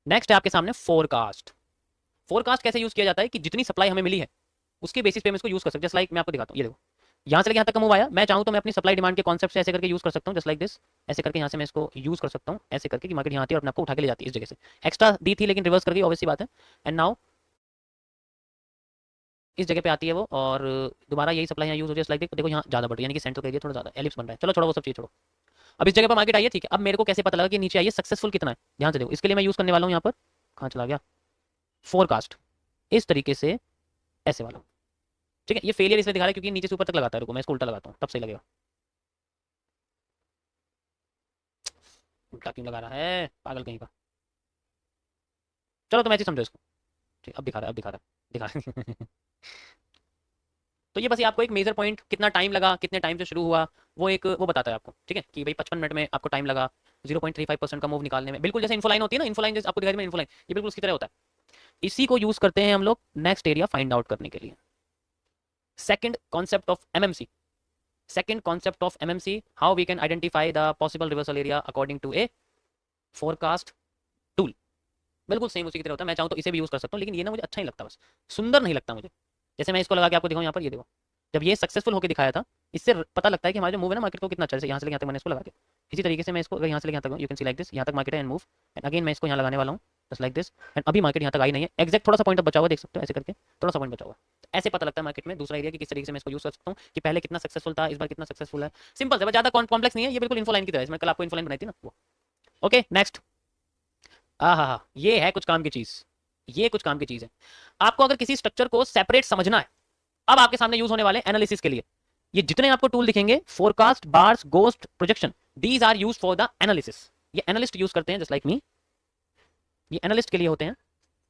Next है आपके सामने फोरकास्ट। फोरकास्ट कैसे यूज किया जाता है कि जितनी सप्लाई हमें मिली है उसके बेसिस पे हम इसको यूज कर सकते हैं। जस्ट लाइक मैं आपको दिखाता हूँ, ये देखो यहाँ से लेके यहाँ तक का मूव आया, मैं चाहूँ तो मैं अपनी सप्लाई डिमांड के कॉन्सेप्ट से ऐसे करके यूज कर सकता हूँ, जस्ट लाइक दिस। ऐसे करके यहाँ से मैं इसको यूज कर सकता हूँ, ऐसे करके कि मार्केट यहाँ आती है और अपने आपको उठा के ले जाती है इस जगह से। एक्स्ट्रा दी थी लेकिन रिवर्स कर गई, ऑब्वियस सी बात है। एंड नाउ इस जगह पे आती है वो, और दोबारा यही सप्लाई यहाँ यूज हो जाए, लाइक देखो यहाँ ज्यादा बढ़ रही है, यानी कि सेंटर का एरिया थोड़ा ज्यादा एलिप्स बन रहा है। चलो छोड़ो वो सब चीज छोड़ो। अब इस जगह पर मार्केट आई है, ठीक है। अब मेरे को कैसे पता लगा कि नीचे आई है, सक्सेसफुल कितना है, ध्यान से देखो। इसके लिए मैं यूज करने वाला हूँ यहाँ पर, कहाँ चला गया, फोरकास्ट। इस तरीके से ऐसे वाला, ठीक है। ये फेलियर इसलिए दिखा रहा है क्योंकि नीचे से ऊपर तक लगाता है। रुको मैं इसको उल्टा लगाता हूँ, तब सही लगेगा। उल्टा क्यों लगा रहा है पागल कहीं का। चलो तो मैं समझो इसको, ठीक। अब दिखा रहा है, अब दिखा रहा है, दिखा रहा है। तो ये बस ये आपको एक मेजर पॉइंट, कितना टाइम लगा, कितने टाइम से शुरू हुआ, वो एक वो बताता है आपको, ठीक है, कि भाई 55 मिनट में आपको टाइम लगा 0.35% का मूव निकालने में। बिल्कुल जैसे इन्फोलाइन होती है ना, इन्फोलाइन जैसे आपको दिखाई मैं इन्फोलाइन, ये बिल्कुल उसकी तरह होता है। इसी को यूज करते हैं हम लोग नेक्स्ट एरिया फाइंड आउट करने के लिए। Second concept of MMC, second concept of MMC, how we can identify the possible reversal area according to a forecast tool। बिल्कुल सेम उसी की तरह होता है। मैं चाहूँ तो इसे भी यूज कर सकता हूँ, लेकिन ये ना मुझे अच्छा नहीं लगता, बस सुंदर नहीं लगता मुझे। जैसे मैं इसको लगा के आपको दिखाऊँ यहाँ पर, ये देखो जब ये सक्सेसफुल होकर दिखाया था, इससे पता लगता है कि हमारा जो मूव है ना मार्केट को कितना अच्छा है। यहाँ से यहाँ तक मैंने इसको लगा दिया, इसी तरीके से मैं इसको अगर यहाँ से यहाँ तक, you can see like this, यहाँ तक मार्केट है एंड मूव, एंड अगेन मैं इसको यहाँ लगाने वाला हूँ जस्ट लाइक दिस। एंड अभी मार्केट यहाँ तक आई नहीं है, एक्जैक्ट थोड़ा सा पॉइंट बचा हुआ, देख सकते हो ऐसे करके थोड़ा सा पॉइंट बचा हुआ। ऐसे पता लगता है मार्केट में दूसरा एरिया कि किस तरीके से मैं इसको यूज कर सकता हूँ, कि पहले कितना सक्सेसफुल था, इस बार कितना सक्सेसफुल है। सिंपल है, ज्यादा कॉम्प्लेक्स नहीं है, ये बिल्कुल इन्फोलाइन की तरह है। मैं कल आपको इन्फोलाइन बनाई थी ना वो। Okay next. हाँ, ये है कुछ काम की चीज, ये कुछ काम की चीज है। आपको अगर किसी स्ट्रक्चर को सेपरेट समझना है, अब आपके सामने यूज होने वाले एनालिसिस के लिए ये जितने आपको टूल दिखेंगे, forecast, bars, ghost, projection, these are use for the analysis. ये एनालिस्ट यूज करते हैं, जस्ट लाइक मी, ये एनालिस्ट के लिए होते हैं।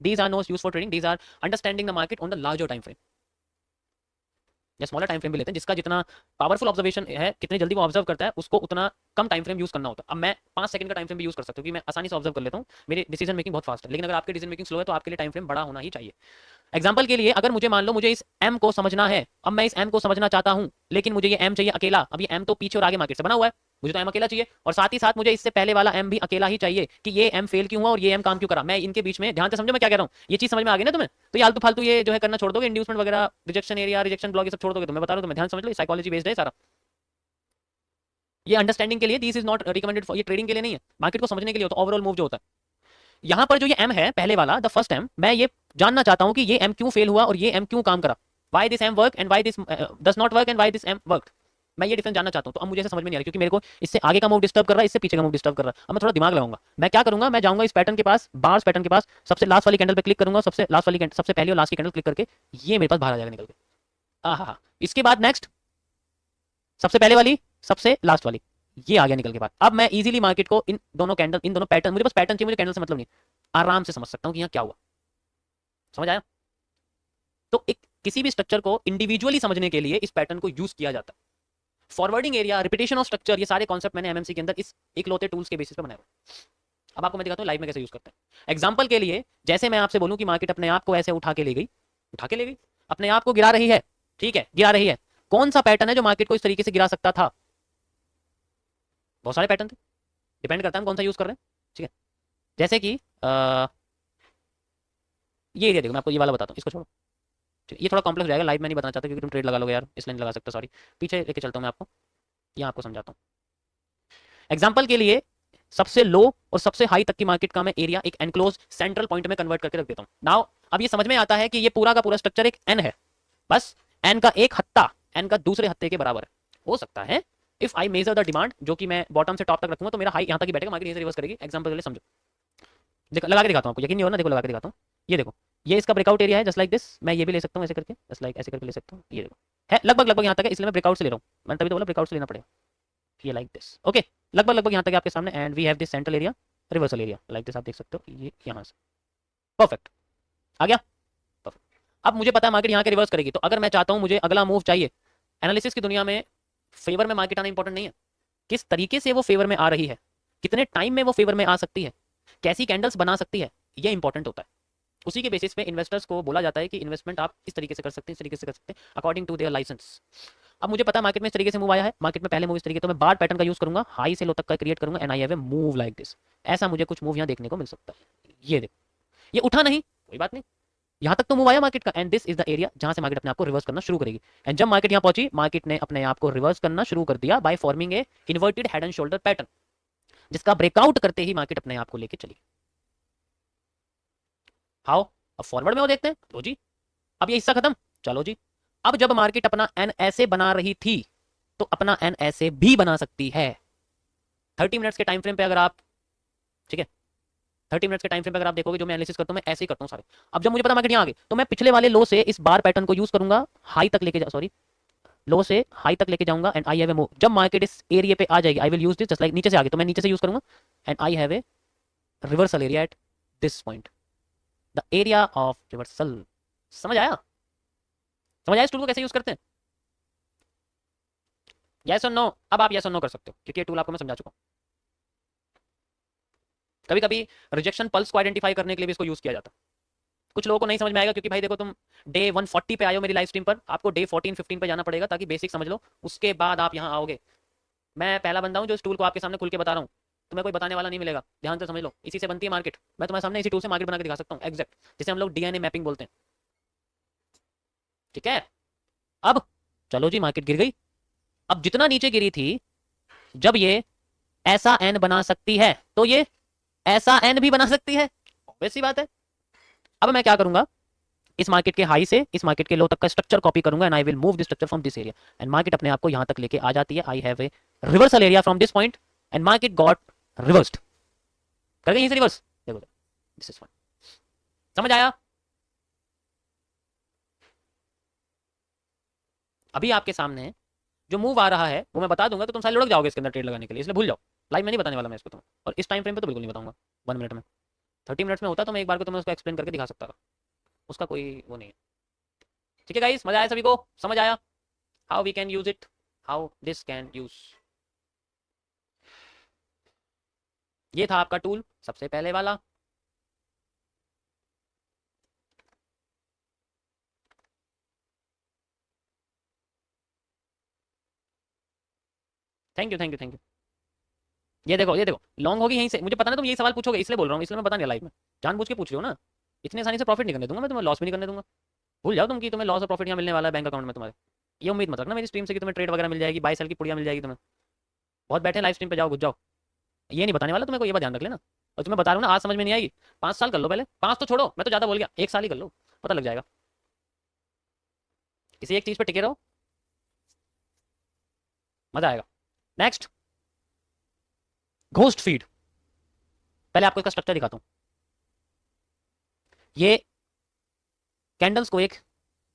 These are not use for trading, these are understanding the market on the larger time frame, या smaller time frame भी लेते हैं। जिसका जितना पावरफुल ऑब्जर्वेशन है, कितनी जल्दी वो ऑब्जर्व करता है, उसको उतना कम टाइम फ्रेम यूज करना होता है। अब मैं 5 सेकंड का टाइम फ्रेम भी यूज कर सकता हूँ, क्योंकि मैं आसानी से ऑब्जर्व कर लेता हूँ, मेरी डिसीजन मेकिंग बहुत फास्ट है। लेकिन अगर आपकी डिसीजन मेकिंग स्लो है तो आपके लिए टाइम फ्रेम बड़ा होना ही चाहिए। एग्जाम्पल के लिए, अगर मुझे मान लो मुझे इस एम को समझना है, अब मैं इस एम को समझना चाहता हूं, लेकिन मुझे ये एम चाहिए अकेला। अब ये एम तो पीछे और आगे मार्केट से बना हुआ है, मुझे तो एम अकेला चाहिए, और साथ ही साथ मुझे इससे पहले वाला एम भी अकेला ही चाहिए, कि ये एम फेल क्यों हुआ और ये एम काम क्यों करा। मैं इनके बीच में, ध्यान से समझो मैं क्या कह रहा हूँ, ये चीज समझ में आ गई ना तुम्हें, तो ये आलतू फालतू ये जो है करना छोड़ दोगे, इंड्यूसमेंट वगैरह, रिजेक्शन एरिया, रिजेक्शन ब्लॉक, ये सब छोड़ दोगे। तो मैं बता रहा हूँ तुम्हें, ध्यान समझ लो, साइकोलॉजी बेस्ड है सारा। ये अंडरस्टैंडिंग के लिए, this is not recommended for, ये ट्रेडिंग के लिए नहीं है, मार्केट को समझने के लिए होता है, ओवरऑल मूव जो होता है। यहाँ पर जो ये एम है पहले वाला, द फर्स्ट एम, मैं ये जानना चाहता हूँ कि ये एम क्यों फेल हुआ और ये एम क्यों काम करा। Why this M work and why this does not work and why this M work. मैं ये डिफरेंस जानना चाहता हूँ। तो अब मुझे ऐसे समझ में नहीं आ रहा, क्योंकि मेरे को इससे आगे का मूव डिस्टर्ब कर रहा है, इससे पीछे का मूव डिस्टर्ब कर रहा है। अब मैं थोड़ा दिमाग लगाऊंगा। मैं क्या करूंगा, मैं जाऊंगा इस पैटर्न के पास, बार्स पैटर्न के पास, सबसे लास्ट वाली कैंडल पे क्लिक करूंगा, सबसे लास्ट वाली सबसे पहली और लास्ट की कैंडल क्लिक करके ये मेरे पास बाहर आ जाएगा निकल के। आहा, इसके बाद नेक्स्ट, सबसे पहले वाली, सबसे लास्ट वाली, ये आ गया निकल के बाद। अब मैं इजीली मार्केट को इन दोनों कैंडल, इन दोनों पैटर्न, मुझे बस पैटर्न चाहिए, मुझे कैंडल से मतलब नहीं, आराम से समझ सकता हूँ कि यहाँ क्या हुआ। समझ आया। तो एक किसी भी स्ट्रक्चर को इंडिविजुअली समझने के लिए इस पैटर्न को यूज किया जाता है। Forwarding area, repetition of structure, ये सारे कॉन्सेप्ट मैंने एमएमसी के अंदर इस इकलौते टूल्स के बेसिस पे बनाए हुए। अब आपको मैं दिखाता हूँ लाइव में कैसे यूज करते हैं। एग्जांपल के लिए, जैसे मैं आपसे बोलूं कि मार्केट अपने आप को ऐसे उठा के ले गई, उठा के ले गई, अपने आप को गिरा रही है, ठीक है, गिरा रही है। कौन सा पैटर्न है जो मार्केट को इस तरीके से गिरा सकता था? बहुत सारे पैटर्न थे, डिपेंड करता है हम कौन सा यूज कर रहे हैं, ठीक है। जैसे कि ये एरिया देखो, मैं आपको ये वाला बताता हूँ, इसको छोड़ो, ये थोड़ा कॉम्प्लेक्स हो जाएगा, लाइव में नहीं बताना चाहता क्योंकि तुम ट्रेड लगा लोगे यार, इसलिए नहीं लगा सकता, सॉरी। पीछे लेके चलता हूँ मैं आपको, यहाँ आपको समझाता हूँ। एग्जाम्पल के लिए, सबसे लो और सबसे हाई तक की मार्केट का मैं एरिया एक एनक्लोज सेंट्रल पॉइंट में कन्वर्ट करके रख देता हूँ। नाउ अब ये समझ में आता है कि ये पूरा का पूरा स्ट्रक्चर एक एन है, बस एन का एक हत्ता एन का दूसरे हत्ते के बराबर है। हो सकता है if I measure the demand, जो कि मैं बॉटम से टॉप तक रखूंगा, तो मेरा हाई यहाँ तक ही बैठेगा, मार्केट यहीं से रिवर्स करेगी। एग्जाम्पल के लिए समझो, लगा के दिखाता हूँ आपको, यकीन नहीं हो ना, देखो लगा के दिखाता हूँ। ये देखो, ये इसका ब्रेकआउट एरिया है, जस्ट लाइक दिस। मैं ये भी ले सकता हूँ ऐसे करके, जस्ट लाइक ऐसे करके ले सकता हूँ। ये देखो है लगभग लगभग यहाँ तक है, इसलिए मैं ब्रेकआउट से ले रहा हूँ, मैंने तभी तो बोला ब्रेकआउट से लेना पड़ेगा। ये लाइक दिस, ओके, लगभग लगभग यहाँ तक आपके सामने। And we have this central area, reversal area like this, आप देख सकते हो ये यहाँ से, परफेक्ट आ गया, परफेक्ट। अब मुझे पता है मार्केट यहाँ के रिवर्स करेगी, तो अगर मैं चाहता हूँ मुझे अगला मूव चाहिए, एनालिसिस की दुनिया में फेवर में मार्केट आना इंपॉर्टेंट नहीं है, किस तरीके से वो फेवर में आ रही है, कितने टाइम में वो फेवर में आ सकती है, कैसी कैंडल्स बना सकती है, ये इंपॉर्टेंट होता है। उसी के बेसिस पे इन्वेस्टर्स को बोला जाता है कि इन्वेस्टमेंट आप इस तरीके से कर सकते हैं, इस तरीके से कर सकते हैं, अकॉर्डिंग टू देयर लाइसेंस। अब मुझे पता है मार्केट में इस तरीके से मूव आया है, मार्केट में पहले मूव इस तरीके, तो मैं बार पैटर्न का यूज करूंगा, हाई से लो तक का क्रिएट करूंगा, and I have a move like this. ऐसा मुझे कुछ मूव यहाँ देखने को मिल सकता है, ये देखो, ये उठा नहीं, कोई बात नहीं, यहां तक तो मूव आया मार्केट का, and this is the area जहां से मार्केट अपने आप को रिवर्स करना शुरू करेगी। एंड जब मार्केट यहां पहुंची, मार्केट ने अपने आप को रिवर्स करना शुरू कर दिया by forming a inverted head and shoulder pattern, जिसका ब्रेकआउट करते ही मार्केट अपने आप को लेके चली। हाउ, अब फॉरवर्ड में वो देखते हैं, लो जी, अब ये हिस्सा खत्म, चलो जी, अब जब मार्केट अपना एन ऐसे बना रही थी तो अपना एन ऐसे भी बना सकती है। 30 मिनट्स के टाइम फ्रेम पे अगर आप, ठीक है, 30 मिनट्स के टाइम फ्रेम पे अगर आप देखोगे, जो मैं एनालिसिस करता हूं मैं ऐसे ही करता हूं सारे। अब जब मुझे पता मार्केट यहां आ गई तो मैं पिछले वाले लो से इस बार पैटर्न को यूज करूंगा, हाई तक लेके जा, सॉरी, लो से हाई तक लेके जाऊंगा, and I have a move. जब मार्केट इस एरिया पे आ जाएगी, I will use this just like, नीचे से आ गई तो मैं नीचे से यूज करूंगा, and I have a reversal area at this point, the area of reversal. समझ आया? समझ आया इस टूल को कैसे यूज करते हैं? यस और नो? अब आप यस और नो कर सकते हो, क्योंकि ये टूल आपको मैं समझा चुका हूं। कभी कभी रिजेक्शन पल्स को आइडेंटिफाई करने के लिए भी इसको यूज किया जाता है। कुछ लोगों को नहीं समझ में आएगा, क्योंकि भाई देखो, तुम डे 140 पे आए हो मेरी लाइव स्ट्रीम पर, आपको डे 14 15 पे जाना पड़ेगा ताकि बेसिक समझ लो, उसके बाद आप यहाँ आओगे। मैं पहला बंदा हूँ जो इस टूल को आपके सामने खुल के बता रहा हूँ, तुम्हें कोई बताने वाला नहीं मिलेगा, ध्यान से समझ लो। इसी से बनती है मार्केट, मैं तुम्हारे सामने इसी टूल से मार्केट बना के दिखा सकता हूँ एग्जैक्ट, जिसे हम लोग डीएनए मैपिंग बोलते हैं। ठीक है, अब चलो जी, मार्केट गिर गई। अब जितना नीचे गिरी थी, जब ये ऐसा एन बना सकती है तो ये ऐसा एन भी बना सकती है, वैसी बात है। अब मैं क्या करूंगा, इस मार्केट के हाई से इस मार्केट के लो तक का स्ट्रक्चर कॉपी करूंगा, and I will move this structure from this area, and market अपने आप को यहां तक लेके आ जाती है। I have a reversal area from this point, and market got reversed, कर गई यहीं से रिवर्स, देखो दिस इज फाइन। समझ आया? अभी आपके सामने जो मूव आ रहा है वो मैं बता दूंगा तो तुम सारे लुढ़क जाओगे इसके अंदर ट्रेड लगाने के लिए, इसलिए भूल जाओ, लाइव में नहीं बताने वाला मैं इसको तुम्हें, और इस टाइम फ्रेम पे तो बिल्कुल नहीं बताऊंगा। 1 मिनट में, 30 मिनट्स में होता तो मैं एक बार को तुम्हें उसको एक्सप्लेन करके दिखा सकता था, उसका कोई वो नहीं है। ठीक है गाइस, मजा आया सभी को? समझ आया how we can use it, how this can use? ये था आपका टूल सबसे पहले वाला। Thank you thank you thank you. ये देखो, ये देखो, लॉन्ग होगी यहीं से, मुझे पता नहीं तुम यही सवाल पूछोगे, इसलिए बोल रहा हूँ, इसलिए मैं बता नहीं लाइव में, जानबूझ के पूछ रहे हो ना। इतनी आसानी से प्रॉफिट नहीं करने दूंगा मैं तुम्हें, लॉस भी नहीं करने दूंगा। भूल जाओ तुम कि तुम्हें लॉस और प्रॉफिट यहाँ मिलने वाला है बैंक अकाउंट में तुम्हारे। ये उम्मीद मत रखना मेरी स्ट्रीम से कि तुम्हें ट्रेड वगैरह मिल जाएगी, 22 साल की पुड़िया मिल जाएगी तुम्हें। बहुत बैठे लाइव स्ट्रीम पे, जाओ घुस जाओ, ये नहीं बताने वाला तुम्हें को, ये बात ध्यान रख लेना। और तुम्हें बता रहा हूँ ना, आज समझ में नहीं आएगी, 5 साल कर लो पहले, 5 तो छोड़ो, मैं तो ज़्यादा बोल गया, 1 साल ही कर लो, पता लग जाएगा। किसी एक चीज़ पर टिके रहो, मजा आएगा। Next, ghost feed. पहले आपको इसका स्ट्रक्चर दिखाता हूँ। ये कैंडल्स को एक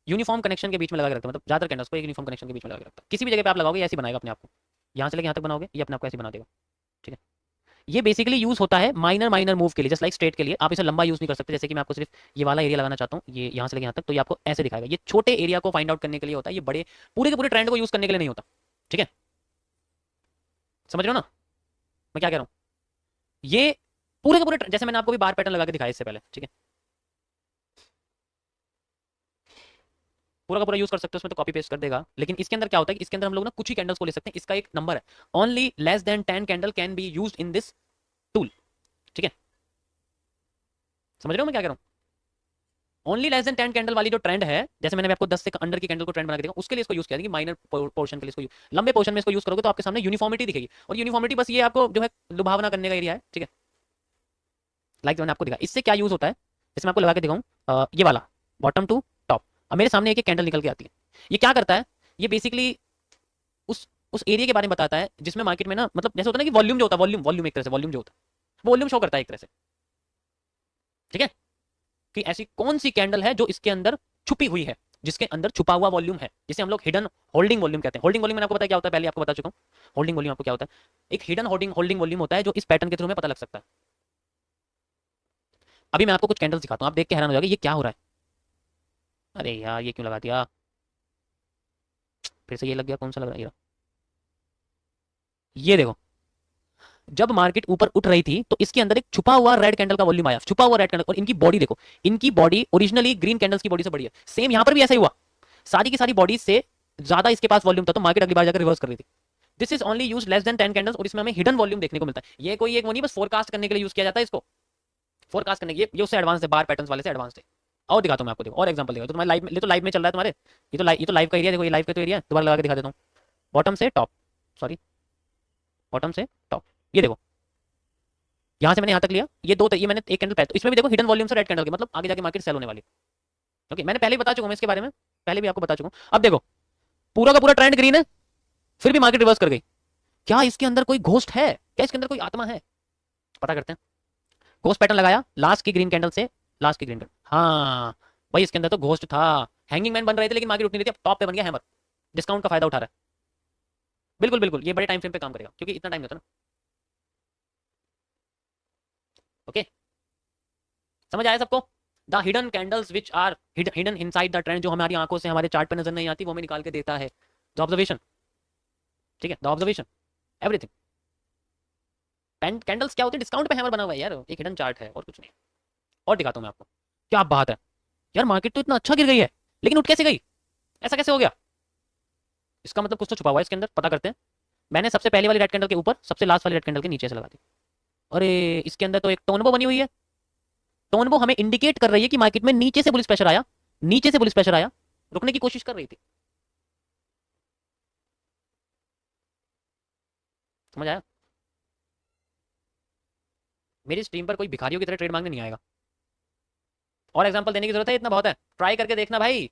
यूनिफॉर्म कनेक्शन के बीच में लगा के रखता है, मतलब ज्यादातर कैंडल्स को एक यूनिफॉर्म कनेक्शन के बीच में लगा के रखता है। किसी भी जगह पे आप लगाओगे ऐसे बनाएगा अपने आप को, यहाँ से लेके यहाँ तक बनाओगे ये अपने आप को ऐसे बना देगा। ठीक है, ये बेसिकली यूज होता है माइनर माइनर मूव के लिए, जस्ट लाइक स्ट्रेट के लिए। आप इसे लंबा यूज नहीं कर सकते, जैसे कि मैं आपको सिर्फ ये वाला एरिया लगाना चाहता हूँ, ये यहाँ से लेके यहाँ तक, तो ये आपको ऐसे दिखाएगा। ये छोटे एरिया को फाइंड आउट करने के लिए होता है, ये बड़े पूरे के पूरे ट्रेंड को यूज करने के लिए नहीं होता। ठीक है, समझ रहे हो ना मैं क्या कह रहा हूँ? ये पूरे के पूरे जैसे मैंने आपको भी बार पैटर्न लगा के दिखाया इससे पहले, ठीक है, पूरा का पूरा यूज कर सकते हो उसमें, तो कॉपी पेस्ट कर देगा। लेकिन इसके अंदर क्या होता है कि इसके अंदर हम लोग ना कुछ ही कैंडल्स को ले सकते हैं, इसका एक नंबर है, only less than 10 candle can be used in this tool. ठीक है, समझ रहे हो मैं क्या कह रहा हूं? ओनली लेस देन 10 कैंडल वाली जो ट्रेंड है, जैसे मैंने आपको 10 से अंडर की कैंडल को ट्रेंड बना के देखा, उसके लिए इसको यूज किया जाएगा। माइनर पोर्शन के लिए इसको, लंबे पोर्शन में इसको यूज करोगे तो आपके सामने यूनिफॉर्मिटी दिखेगी, और यूनिफॉर्मिटी बस ये आपको जो है लुभावना करने का एरिया है। ठीक है, लाइक मैंने आपको दिखा, इससे क्या यूज होता है, जैसे मैं आपको लगा के दिखाऊं, ये वाला बॉटम टू टॉप। अब मेरे सामने एक कैंडल निकल के आती है, ये क्या करता है, ये बेसिकली उस एरिया के बारे में बताता है जिसमें मार्केट में ना, मतलब जैसे होता है ना कि वॉल्यूम जो होता है, वॉल्यूम एक तरह से वॉल्यूम जो होता है, वॉल्यूम शो करता है एक तरह से। ठीक है, कि ऐसी कौन सी कैंडल है जो इसके अंदर छुपी हुई है, जिसके अंदर छुपा हुआ वॉल्यूम है, जिसे हम लोग हिडन होल्डिंग वॉल्यूम कहते हैं। होल्डिंग वॉल्यूम मैंने आपको पता क्या होता है, पहले आपको बता चुका हूं। होल्डिंग वॉल्यूम आपको क्या होता है, एक हिडन होल्डिंग वॉल्यूम होता है जो इस पैटर्न के थ्रू में पता लग सकता है। अभी मैं आपको कुछ कैंडल्स दिखाता हूं, आप देख के हैरान हो जाएंगे ये क्या हो रहा है। अरे यार ये क्यों लगा दिया, फिर से ये लग गया, कौन सा लग रहा है ये देखो, जब मार्केट ऊपर उठ रही थी तो इसके अंदर एक छुपा हुआ रेड कैंडल का वॉल्यूम आया, छुपा हुआ रेड कैंडल। और इनकी बॉडी देखो, इनकी बॉडी ओरिजिनली ग्रीन कैंडल्स की बॉडी से बड़ी है। सेम यहां पर भी ऐसा ही हुआ, सारी की सारी बॉडी से ज्यादा इसके पास वॉल्यूम था, तो मार्केट अगली बार जाकर रिवर्स कर रही थी। This is only use less than 10 candles, और इसमें हमें हिडन वॉल्यूम देखने को मिलता है। ये कोई एक वो नहीं बस फोरकास्ट करने के लिए यूज किया जाता है इसको, फोरकास्ट करने की ये उससे एडवांस है, बार पैटर्न्स वाले से एडवांस है। और दिखाता हूँ मैं आपको, देखो और एग्जांपल देखो। तो तुम्हारे लाइव में, ये तो लाइव में चल रहा है तुम्हारे, ये तो लाइव का एरिया, देखो ये लाइव का तो एरिया है। दोबारा लगा के दिखा देता हूँ, बॉटम से टॉप, सॉरी बॉटम से टॉप, ये देखो यहाँ से मैंने यहाँ तक लिया, ये दो, ये मैंने एक कैंडल पहले, तो इसमें भी देखो हिडन वॉल्यूम से रेड कैंडल के, मतलब आगे जाके मार्केट सेल होने वाली। ओके, मैंने पहले ही बता चुका हूँ इसके बारे में, पहले भी आपको बता चुका हूँ। अब देखो पूरा का पूरा ट्रेंड ग्रीन है, फिर भी मार्केट रिवर्स कर गई। क्या इसके अंदर कोई घोस्ट है? क्या इसके अंदर कोई आत्मा है? पता करते हैं। घोस्ट पैटर्न लगाया लास्ट की ग्रीन कैंडल से, लास्ट की ग्रीन कैंडल, हाँ भाई इसके अंदर तो घोस्ट था। हैंगिंग मैन बन रहे थे लेकिन मार्केट उठ नहीं रही थी, टॉप पे बन गया हैमर, डिस्काउंट का फायदा उठा रहा है। बिल्कुल बिल्कुल, ये बड़े टाइम फ्रेम पे काम करेगा क्योंकि इतना टाइम होता है ना। ओके, समझ आया सबको? The hidden candles which are hidden inside the trend, जो हमारी आंखों से हमारे चार्ट पे नजर नहीं आती, वो हमें निकाल के देता है द ऑब्जर्वेशन। ठीक है, द ऑब्जर्वेशन एवरीथिंग। कैंडल्स क्या होती है? डिस्काउंट पे हैमर बना हुआ है यार, एक हिडन चार्ट है और कुछ नहीं। और दिखाता हूँ मैं आपको, क्या बात है यार, मार्केट तो इतना अच्छा गिर गई है लेकिन उठ कैसे गई? ऐसा कैसे हो गया? इसका मतलब कुछ तो छुपा हुआ है इसके अंदर, पता करते हैं। मैंने सबसे पहले वाली रेड कैंडल के ऊपर, सबसे लास्ट वाली रेड कैंडल के नीचे से लगा दी। अरे इसके अंदर तो एक टोनबो बनी हुई है। टोनबो हमें इंडिकेट कर रही है कि मार्केट में नीचे से बुलिश प्रेशर आया, नीचे से बुलिश प्रेशर आया, रुकने की कोशिश कर रही थी। समझ आया? मेरी स्ट्रीम पर कोई भिखारियों की तरह ट्रेड मांगने नहीं आएगा। और एग्जांपल देने की जरूरत है? इतना बहुत है, ट्राई करके देखना भाई।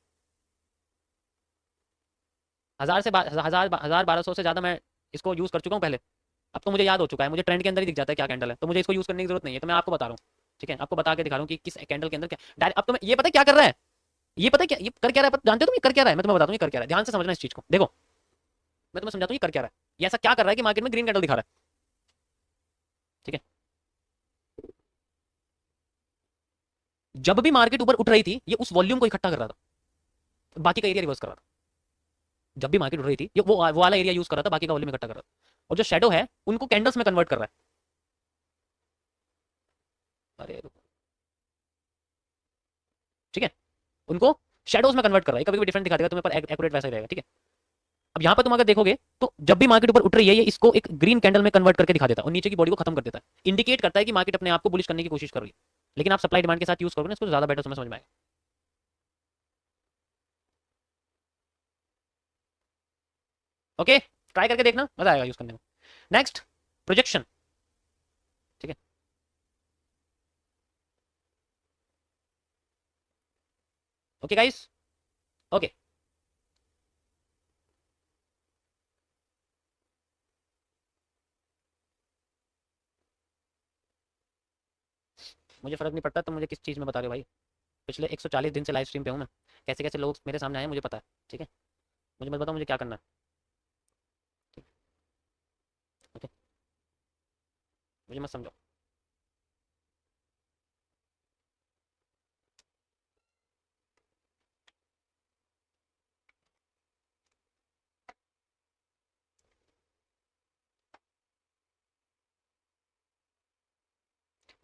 1000 1200 से ज्यादा मैं इसको यूज कर चुका हूँ पहले। अब तो मुझे याद हो चुका है, मुझे ट्रेंड के अंदर ही दिख जाता है क्या कैंडल है, तो मुझे इसको यूज करने की जरूरत नहीं है। तो मैं आपको बता रहा हूँ, ठीक है, आपको बता के दिखा रहा हूँ कि किस कैंडल के अंदर क्या डायरेक्ट। अब तो ये पता है क्या कर रहा है, ये पता है क्या, ये कर क्या रहा है, जानते हो तुम ये कर क्या रहा है? मैं तुम्हें बताता हूँ ये कर क्या रहा है, ध्यान से समझना इस चीज को। देखो मैं तुम्हें समझाता हूँ ये कर क्या रहा है, ये ऐसा क्या कर रहा है कि मार्केट में ग्रीन कैंडल दिखा रहा है। ठीक है, जब भी मार्केट ऊपर उठ रही थी ये उस वॉल्यूम को इकट्ठा कर रहा था, बाकी का एरिया रिवर्स कर रहा था। जब भी मार्केट उठ रही थी ये वो वाला एरिया यूज कर रहा था, बाकी का वॉल्यूम इकट्ठा कर रहा था। और जो शेडो है उनको कैंडल्स में कन्वर्ट कर रहा है। अरे ठीक है, उनको शेडोज में कन्वर्ट कर रहा है। कभी कभी डिफरेंट दिखा देगा तुम्हें, पर एक्यूरेट वैसा ही रहेगा। ठीक है, अब यहाँ पर तुम अगर देखोगे तो जब भी मार्केट ऊपर उठ रही है ये इसको एक ग्रीन कैंडल में कन्वर्ट करके दिखा देता है और नीचे की बॉडी को खत्म कर देता है, इंडिकेट करता है कि मार्केट अपने आप को बुलिश करने की कोशिश कर रही है। लेकिन आप सप्लाई डिमांड के साथ यूज करोगे ना इसको, ज्यादा बेटर समझ में आएगा। ओके, ट्राई करके देखना, मजा आएगा यूज करने में। Next, projection. ठीक है, ओके गाइस, ओके। मुझे फर्क नहीं पड़ता तुम मुझे किस चीज में बता रहे हो भाई, पिछले 140 दिन से लाइव स्ट्रीम पे हूँ मैं, कैसे कैसे लोग मेरे सामने आए मुझे पता है। ठीक है, मुझे मत बताओ मुझे क्या करना है। ठीक, ओके, मुझे मत समझो।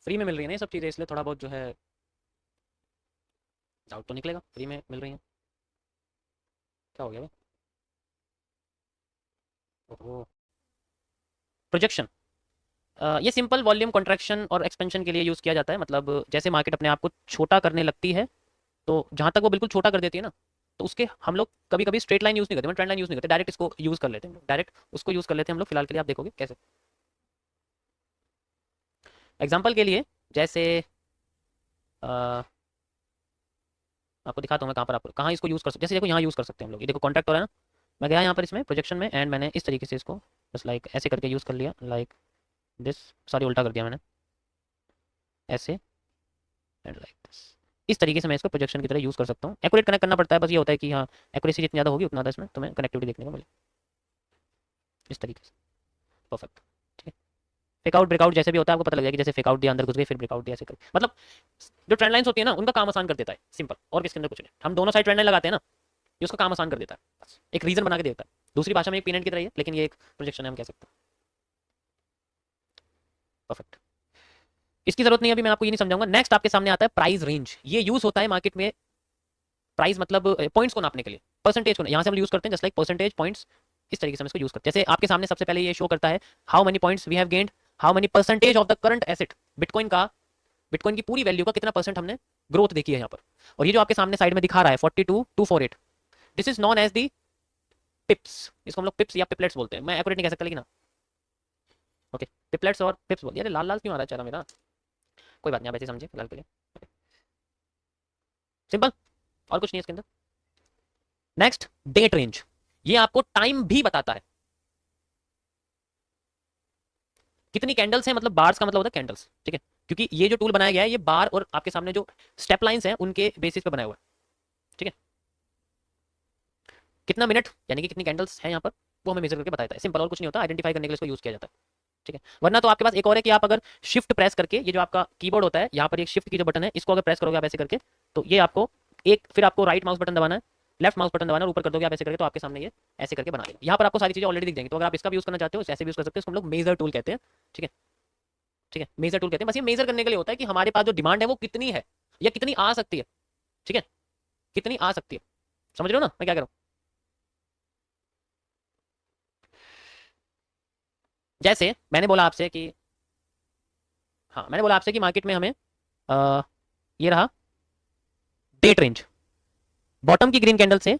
फ्री में मिल रही है ना ये सब चीज़ें, इसलिए थोड़ा बहुत जो है डाउट तो निकलेगा, फ्री में मिल रही है। क्या हो गया भाई? ओहो, प्रोजेक्शन। ये सिंपल वॉल्यूम कॉन्ट्रैक्शन और एक्सपेंशन के लिए यूज़ किया जाता है। मतलब जैसे मार्केट अपने आप को छोटा करने लगती है, तो जहाँ तक वो बिल्कुल छोटा कर देती है ना, तो उसके हम लोग कभी कभी स्ट्रेट लाइन यूज़ नहीं करते, मतलब ट्रेंड लाइन यूज़ नहीं करते, डायरेक्ट इसको यूज़ कर लेते हैं, डायरेक्ट उसको यूज़ कर लेते हैं हम लोग। फिलहाल के लिए आप देखोगे कैसे, एग्जाम्पल के लिए जैसे अ, आपको दिखाता हूँ मैं कहाँ पर, आप कहाँ इसको यूज़ कर सकते, जैसे देखो यहाँ यूज़ कर सकते हैं हम लोग। ये देखो कॉन्टैक्ट हो रहा है ना, मैं गया यहाँ पर इसमें प्रोजेक्शन में एंड मैंने इस तरीके से इसको बस लाइक ऐसे करके यूज़ कर लिया, लाइक दिस, सॉरी उल्टा कर दिया मैंने, ऐसे एंड लाइक दिस। इस तरीके से मैं इसको प्रोजेक्शन की तरह यूज़ कर सकता हूँ। एक्यूरेट कनेक्ट करना पड़ता है, बस ये होता है कि हाँ एक्यूरेसी जितनी ज़्यादा होगी उतना ज़्यादा इसमें तुम्हें कनेक्टिविटी देखने को मिले, इस तरीके से। परफेक्ट। ठीक है, फेकआउट ब्रेकआउट जैसे भी होता है आपको पता लग जाएगा, जैसे फेकआउट दिया अंदर घुस गए, फिर ब्रेकआउट दिया, ऐसे कर, मतलब जो ट्रेंड लाइन्स होती है ना उनका काम आसान कर देता है, सिंपल। और किसके अंदर कुछ नहीं, हम दोनों साइड ट्रेंड लाइन लगाते हैं ना, ये उसका काम आसान कर देता है, बस एक रीजन बना के देता है। दूसरी भाषा में एक पीनेट की तरह ही है, लेकिन ये एक प्रोजेक्शन है, हम कह सकते हैं। परफेक्ट, इसकी जरूरत नहीं है अभी, मैं आपको ये नहीं समझाऊंगा। नेक्स्ट आपके सामने आता है प्राइस रेंज। ये यूज होता है मार्केट में, प्राइस मतलब पॉइंट्स को नापने के लिए, परसेंटेज को यहाँ से हम यूज करते हैं, जस्ट लाइक परसेंटेज पॉइंट्स। इस तरीके से हम इसको यूज करते हैं। जैसे आपके सामने सबसे पहले ये शो करता है how many points we have gained, how many percentage of the current asset, bitcoin का बिटकॉइन की पूरी वैल्यू का कितना परसेंट हमने ग्रोथ देखी है यहाँ पर। और ये जो आपके सामने साइड में दिखा रहा है 42248, this is known as the pips, इसको हम लोग पिप्स या पिपलेट्स बोलते हैं, मैं एक्यूरेट नहीं कह सकता लेकिन हाँ ओके पिपलेट्स और पिप्स बोलते हैं। अरे लाल लाल क्यों आ रहा है चेहरा मेरा, कोई बात नहीं आप ऐसे समझिए फिलहाल के लिए, सिंपल, और कुछ नहीं है इसके अंदर। नेक्स्ट डेट रेंज, ये आपको टाइम भी बताता है, कितनी कैंडल्स हैं, मतलब बार्स का मतलब होता है कैंडल्स, ठीक है, क्योंकि ये जो टूल बनाया गया है ये बार और आपके सामने जो स्टेप लाइंस हैं उनके बेसिस पे बनाया हुआ है, ठीक है। कितना मिनट यानी कि कितनी कैंडल्स हैं यहाँ पर वो हमें मेजर करके बताता है, सिंपल, और कुछ नहीं होता, आइडेंटिफाई करने के लिए इसको यूज किया जाता है, ठीक है। वरना तो आपके पास एक और है कि आप अगर शिफ्ट प्रेस करके, ये जो आपका कीबोर्ड होता है यहाँ पर एक शिफ्ट की जो बटन है इसको अगर प्रेस करोगे आप ऐसे करके, तो ये आपको एक, फिर आपको राइट माउस बटन दबाना है, लेफ्ट माउस बटन दबाना, ऊपर कर दोगे आप ऐसे करके, तो आपके सामने ये ऐसे करके बना देगा। यहाँ पर आपको सारी चीजें ऑलरेडी दिख जाएंगी, तो अगर आप इसका भी यूज करना चाहते हो ऐसे भी यूज कर सकते हो, इसको हम लोग मेजर टूल कहते हैं, ठीक है, ठीक है, मेजर टूल कहते हैं। बस ये मेजर करने के लिए होता है कि हमारे पास जो डिमांड है वो कितनी है या कितनी आ सकती है, ठीक है, कितनी आ सकती है, समझ रहे हो ना मैं क्या कह रहा हूँ। जैसे मैंने बोला आपसे कि, हाँ मैंने बोला आपसे कि मार्केट में हमें ये रहा डेट रेंज, बॉटम की ग्रीन कैंडल से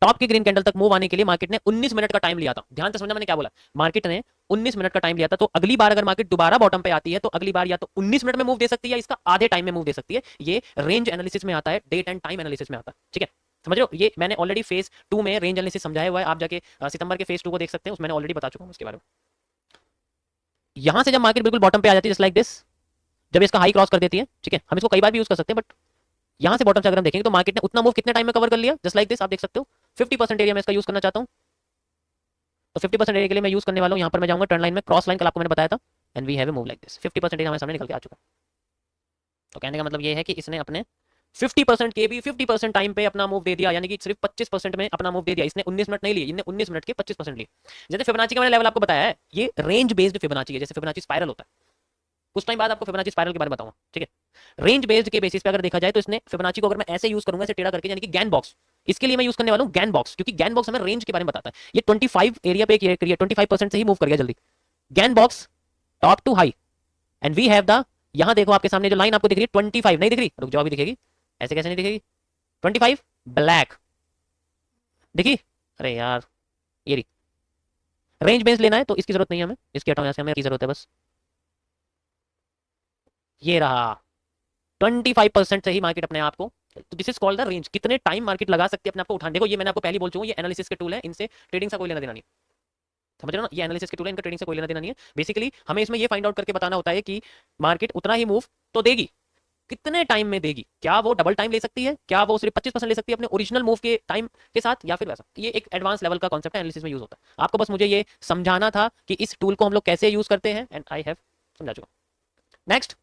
टॉप की ग्रीन कैंडल तक मूव आने के लिए मार्केट ने 19 मिनट का टाइम लिया था। ध्यान से समझना मैंने क्या बोला, मार्केट ने 19 मिनट का टाइम लिया था। तो अगली बार अगर मार्केट दोबारा बॉटम पे आती है तो अगली बार या तो 19 मिनट में मूव दे सकती है या इसका आधे टाइम में मूव दे सकती है। ये रेंज एनालिसिस में आता है, डेट एंड टाइम एनालिसिस में आता है, ठीक है, समझ रहे हो। ये मैंने ऑलरेडी फेज 2 में रेंज एनालिसिस समझाया हुआ है, आप जाके सितंबर के फेज 2 को देख सकते हैं, उसमें मैंने ऑलरेडी बता चुका हूं उसके बारे में। यहां से जब मार्केट बिल्कुल बॉटम पे आ जाती है जस्ट लाइक दिस, जब इसका हाई क्रॉस कर देती है, ठीक है, हम इसको कई बार भी यूज कर सकते हैं, बट यहां से बॉटम से अगर हम देखेंगे तो मार्केट ने उतना मूव कितने टाइम में कवर कर लिया, जस्ट लाइक दिस आप देख सकते हो। 50% एरिया में इसका यूज करना चाहता हूं, तो 50% एरिया के लिए मैं यूज करने वाला हूं, यहां पर मैं जाऊंगा ट्रेंड लाइन में, क्रॉस लाइन कल आपको मैंने बताया था, and we have a move like this. 50% area हमारे सामने निकल के आ चुका है। तो कहने का मतलब ये है कि इसने अपने 50% के भी 50% टाइम पे अपना मूव दे दिया, यानी कि सिर्फ 25% में अपना मूव दे दिया। इसने 19 मिनट नहीं लिए, इसने 19 मिनट के 25% लिए। जैसे फिबोनाची का मैंने लेवल आपको बताया है, ये रेंज बेस्ड फिबोनाची है, जैसे फिबोनाची स्पाइरल होता है, कुछ टाइम बाद आपको फिबोनाची स्पाइरल के बारे में बताऊंगा, ठीक है। रेंज बेस्ड के बेसिस पे अगर देखा जाए तो इसने फिबोनाची को अगर मैं ऐसे यूज करूंगा, ऐसे टेढ़ा करके, यानी कि गैन बॉक्स, इसके लिए मैं यूज करने वाला हूं गैन बॉक्स, क्योंकि गैन बॉक्स हमें रेंज के बारे में बताता है। ये 25 एरिया पे क्रिएट 25% से ही मूव कर गया जल्दी, Gann box top to high, and we have the, यहां देखो आपके सामने जो लाइन आपको दिख रही है 25 नहीं दिख रही, रुक जाओ अभी दिखेगी, ऐसे कैसे नहीं दिखेगी, 25 ब्लैक दिखी, अरे यार ये रही। रेंज बेस्ड लेना है तो इसकी जरूरत नहीं है हमें, इसकी हटाओ, यहां से हमें की जरूरत है बस, ये रहा 25% से ही मार्केट अपने आप को, तो this is called the range, कितने टाइम मार्केट लगा सकती है अपने आप को उठाने। देखो ये मैंने आपको पहले बोल चुका हूं, ये एनालिसिस के टूल है, इनसे ट्रेडिंग का कोई लेना देना नहीं, समझ रहे हो ना, ये एनालिसिस के टूल है, इनका ट्रेडिंग से कोई लेना देना नहीं है। बेसिकली हमें इसमें ये फाइंड आउट करके बताना होता है कि मार्केट उतना ही मूव तो देगी, कितने टाइम में देगी, क्या वो डबल टाइम ले सकती है, क्या वो सिर्फ 25% ले सकती है अपने ओरिजिनल मूव के टाइम के साथ, या फिर वैसा। ये एक एडवांस लेवल का कॉन्सेप्ट है, एनालिसिस में यूज होता है। आपको बस मुझे ये समझाना था कि इस टूल को हम लोग कैसे यूज करते हैं, एंड आई हैव समझा चुका। नेक्स्ट,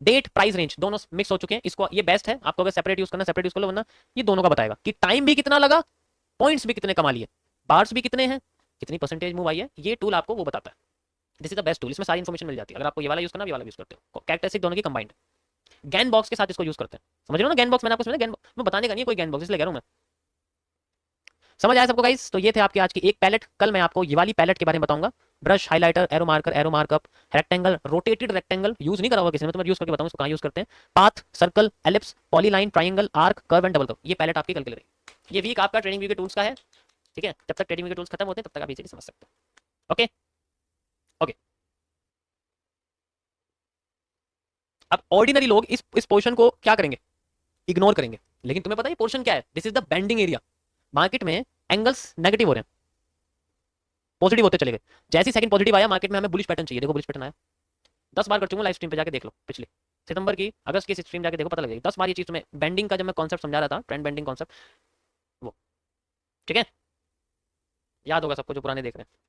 डेट प्राइस रेंज दोनों मिक्स हो चुके हैं, इसको ये बेस्ट है, आपको अगर सेपरेट यूज करना सेपरेट यूज कर लो, वरना ये दोनों का बताएगा कि टाइम भी कितना लगा, पॉइंट्स भी कितने कमा लिए, बार्स भी कितने हैं, कितनी परसेंटेज मूव आई है, ये टूल आपको वो बताता है। This is the best tool, इसमें सारी इन्फॉर्मेशन मिल जाती है। अगर आपको ये वाला यूज करना, ये वाला यूज करते हो, कैरेक्टरिस्टिक दोनों की कंबाइंड। गैन बॉक्स के साथ इसको यूज करते हैं, समझ रहे हो ना, गैन बॉक्स मैंने आपको समझा, गैन मैं बताने का नहीं है कोई गैन बॉक्स, इसलिए कह रहा हूं मैं, समझ आया सबको गाइस। तो ये थे आपके आज की एक पैलेट, कल मैं आपको ये वाली पैलेट के बारे में बताऊंगा, brush, highlighter, arrow markup, rectangle, rotated rectangle use नहीं करा होगा किसी ने, तो मैं यूज करके बताऊंगा इसको कहां यूज करते हैं, path, circle, ellipse, polyline, triangle, arc, curve and double curve. ये पैलेट आपकी कल के लिए रही। ये वीक आपका ट्रेडिंग व्यू के टूल्स का है, ठीक है, जब तक ट्रेडिंग व्यू के टूल्स खत्म होते हैं तब तक आप इजीली समझ सकते हैं। ओके ओके, अब ऑर्डिनरी लोग इस पोर्शन को क्या करेंगे, इग्नोर करेंगे, लेकिन तुम्हें पता है पोर्शन क्या है, this is the bending area. Market में एंगल्स नेगेटिव हो रहे हैं, पॉजिटिव होते चले गए, जैसे सेकंड पॉजिटिव आया मार्केट में हमें बुलिश पैटर्न चाहिए, देखो बुलिश पैटर्न आया, 10 बार कर चुका लाइव स्ट्रीम पे, जाके देख लो, पिछले सितंबर की, अगस्त की स्ट्रीम जाके देखो, पता लगेगा 10 बार ये चीज तुम्हें, बेंडिंग का जब मैं कॉन्सेप्ट समझा रहा था, ट्रेंड बेंडिंग कॉन्सेप्ट, वो ठीक है, याद होगा सबको जो पुराने देख रहे हैं।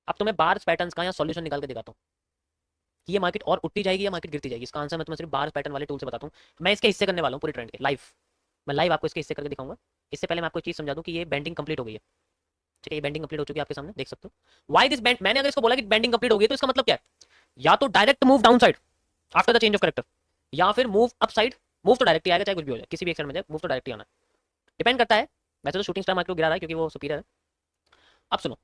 अब तुम्हें बार्स पैटर्न्स का या सॉल्यूशन निकाल के दिखाता हूँ कि ये मार्केट और उठती जाएगी या मार्केट गिरती जाएगी। इसका आंसर मैं तुम्हें सिर्फ बार्स पैटर्न वाले टूल से बताता हूँ। मैं इसके हिस्से करने वाला हूँ पूरे ट्रेंड के लाइव, मैं लाइव आपको इसके हिस्से करके दिखाऊंगा। इससे पहले मैं आपको एक चीज समझा दूं कि ये बेंडिंग कंप्लीट हो गई है, ठीक है, ये बेंडिंग कंप्लीट हो चुकी है, आपके सामने देख सकते हो। व्हाई दिस बेंड, मैंने अगर इसको बोला कि बेंडिंग कंप्लीट हो गई तो इसका मतलब क्या है, या तो direct move down side after the change of character, या फिर मूव अप साइड। मूव तो डायरेक्ट ही आएगा, चाहे कुछ भी हो जाए, किसी भी एक साइड में जाए, मूव तो डायरेक्ट ही आना है। डिपेंड करता है। वैसे तो शूटिंग स्टार मार्केट को गिरा रहा है क्योंकि वो सुपीरियर है। अब सुनो,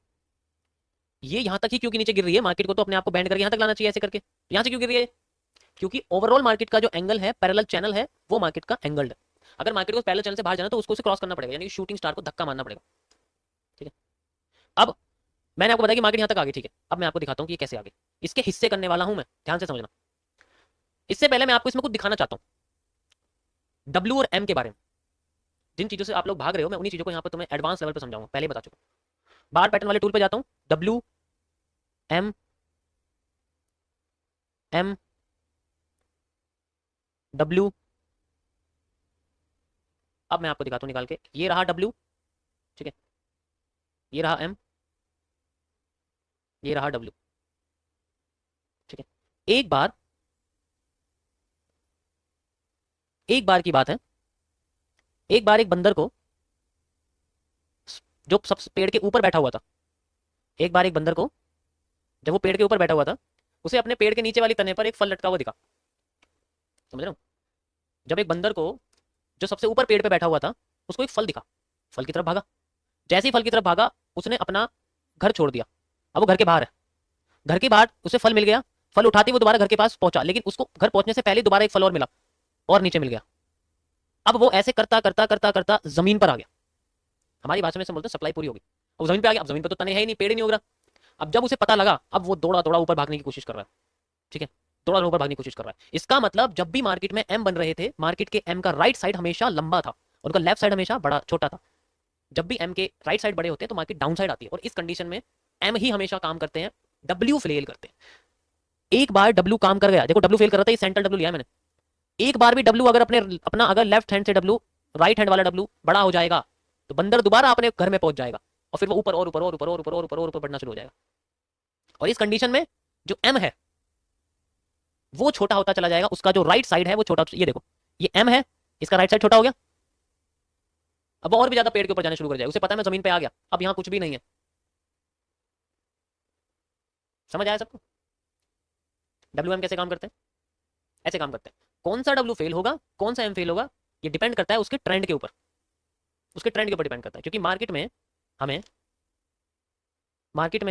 ये यहाँ तक ही क्योंकि नीचे गिर रही है, मार्केट को तो अपने आप को बैंड करके यहाँ तक लाना चाहिए ऐसे करके। यहाँ से क्यों गिर रही है? क्योंकि ओवरऑल मार्केट का जो एंगल है, पैरेलल चैनल है, वो मार्केट का एंगल्ड है। अगर मार्केट को पैरेलल चैनल से बाहर जाना तो उसको उसे क्रॉस करना पड़ेगा, यानी शूटिंग स्टार को धक्का मारना पड़ेगा। ठीक है, अब मैंने आपको बताया कि मार्केट यहाँ तक आ गई। ठीक है, अब मैं आपको दिखाता हूँ कि ये कैसे आ गई। इसके हिस्से करने वाला हूँ मैं, ध्यान से समझना। इससे पहले मैं आपको इसमें कुछ दिखाना चाहता हूँ डब्ल्यू और एम के बारे में। जिन चीजों से आप लोग भाग रहे हो, मैं उन्हीं चीजों को यहाँ पर तुम्हें एडवांस लेवल पर समझाऊंगा, पहले ही बता चुका हूँ। बार पैटर्न वाले टूल पे जाता हूँ, डब्ल्यू एम एम डब्ल्यू। अब मैं आपको दिखाता हूँ निकाल के, ये रहा डब्ल्यू, ठीक है, ये रहा एम, ये रहा डब्ल्यू। ठीक है, एक बार, एक बार की बात है, एक बार एक बंदर को, जो सब पेड़ के ऊपर बैठा हुआ था, एक बार एक बंदर को, जब वो पेड़ के ऊपर बैठा हुआ था, उसे अपने पेड़ के नीचे वाली तने पर एक फल लटका हुआ दिखा। समझ रहे हो? जब एक बंदर को, जो सबसे ऊपर पेड़ पे बैठा हुआ था, उसको एक फल दिखा, फल की तरफ भागा। जैसे ही फल की तरफ भागा, उसने अपना घर छोड़ दिया। अब वो घर के बाहर है, घर के बाहर उसे फल मिल गया, फल उठाते वो दोबारा घर के पास पहुंचा, लेकिन उसको घर पहुंचने से पहले दोबारा एक फल और मिला और नीचे मिल गया। अब वो ऐसे करता करता करता करता जमीन पर आ गया। हमारी भाषा में से बोलते हैं सप्लाई पूरी होगी। अब जमीन पे आ गया, अब जमीन पर तो तने है ही नहीं, पेड़ ही नहीं उग रहा। अब जब उसे पता लगा, अब वो दौड़ा दौड़ा ऊपर भागने की कोशिश कर रहा है। ठीक है, दौड़ा ऊपर भागने की कोशिश कर रहा है। इसका मतलब जब भी मार्केट में एम बन रहे थे, मार्केट के एम का राइट साइड हमेशा लंबा था, उनका लेफ्ट साइड हमेशा बड़ा छोटा था। जब भी एम के राइट साइड बड़े होते हैं तो मार्केट डाउन साइड आती है, और इस कंडीशन में एम ही हमेशा काम करते हैं, डब्ल्यू फेल करते हैं। एक बार डब्ल्यू काम कर गया, देखो डब्ल्यू फेल कर रहा था, ये सेंट्रल डब्ल्यू लिया है मैंने। एक बार भी डब्ल्यू अगर अपना अगर लेफ्ट हैंड से डब्ल्यू, राइट हैंड वाला डब्ल्यू बड़ा हो जाएगा, तो बंदर दोबारा अपने घर में पहुंच जाएगा, और फिर वो ऊपर और ऊपर और ऊपर और ऊपर और ऊपर और ऊपर बढ़ना शुरू हो जाएगा। और इस कंडीशन में जो एम है वो छोटा होता चला जाएगा, उसका जो राइट साइड है वो छोटा। ये देखो, ये एम है, इसका राइट साइड छोटा हो गया, अब वो और भी ज्यादा पेड़ के ऊपर जाने शुरू कर जाएगा। उसे पता है मैं जमीन पे आ गया, अब यहाँ कुछ भी नहीं है। समझ आया सबको? डब्ल्यू एम कैसे काम करते हैं? ऐसे काम करते हैं। कौन सा डब्ल्यू फेल होगा, कौन सा एम फेल होगा, ये डिपेंड करता है उसके ट्रेंड के ऊपर, उसके ट्रेंड के ऊपर डिपेंड करता है। क्योंकि मार्केट में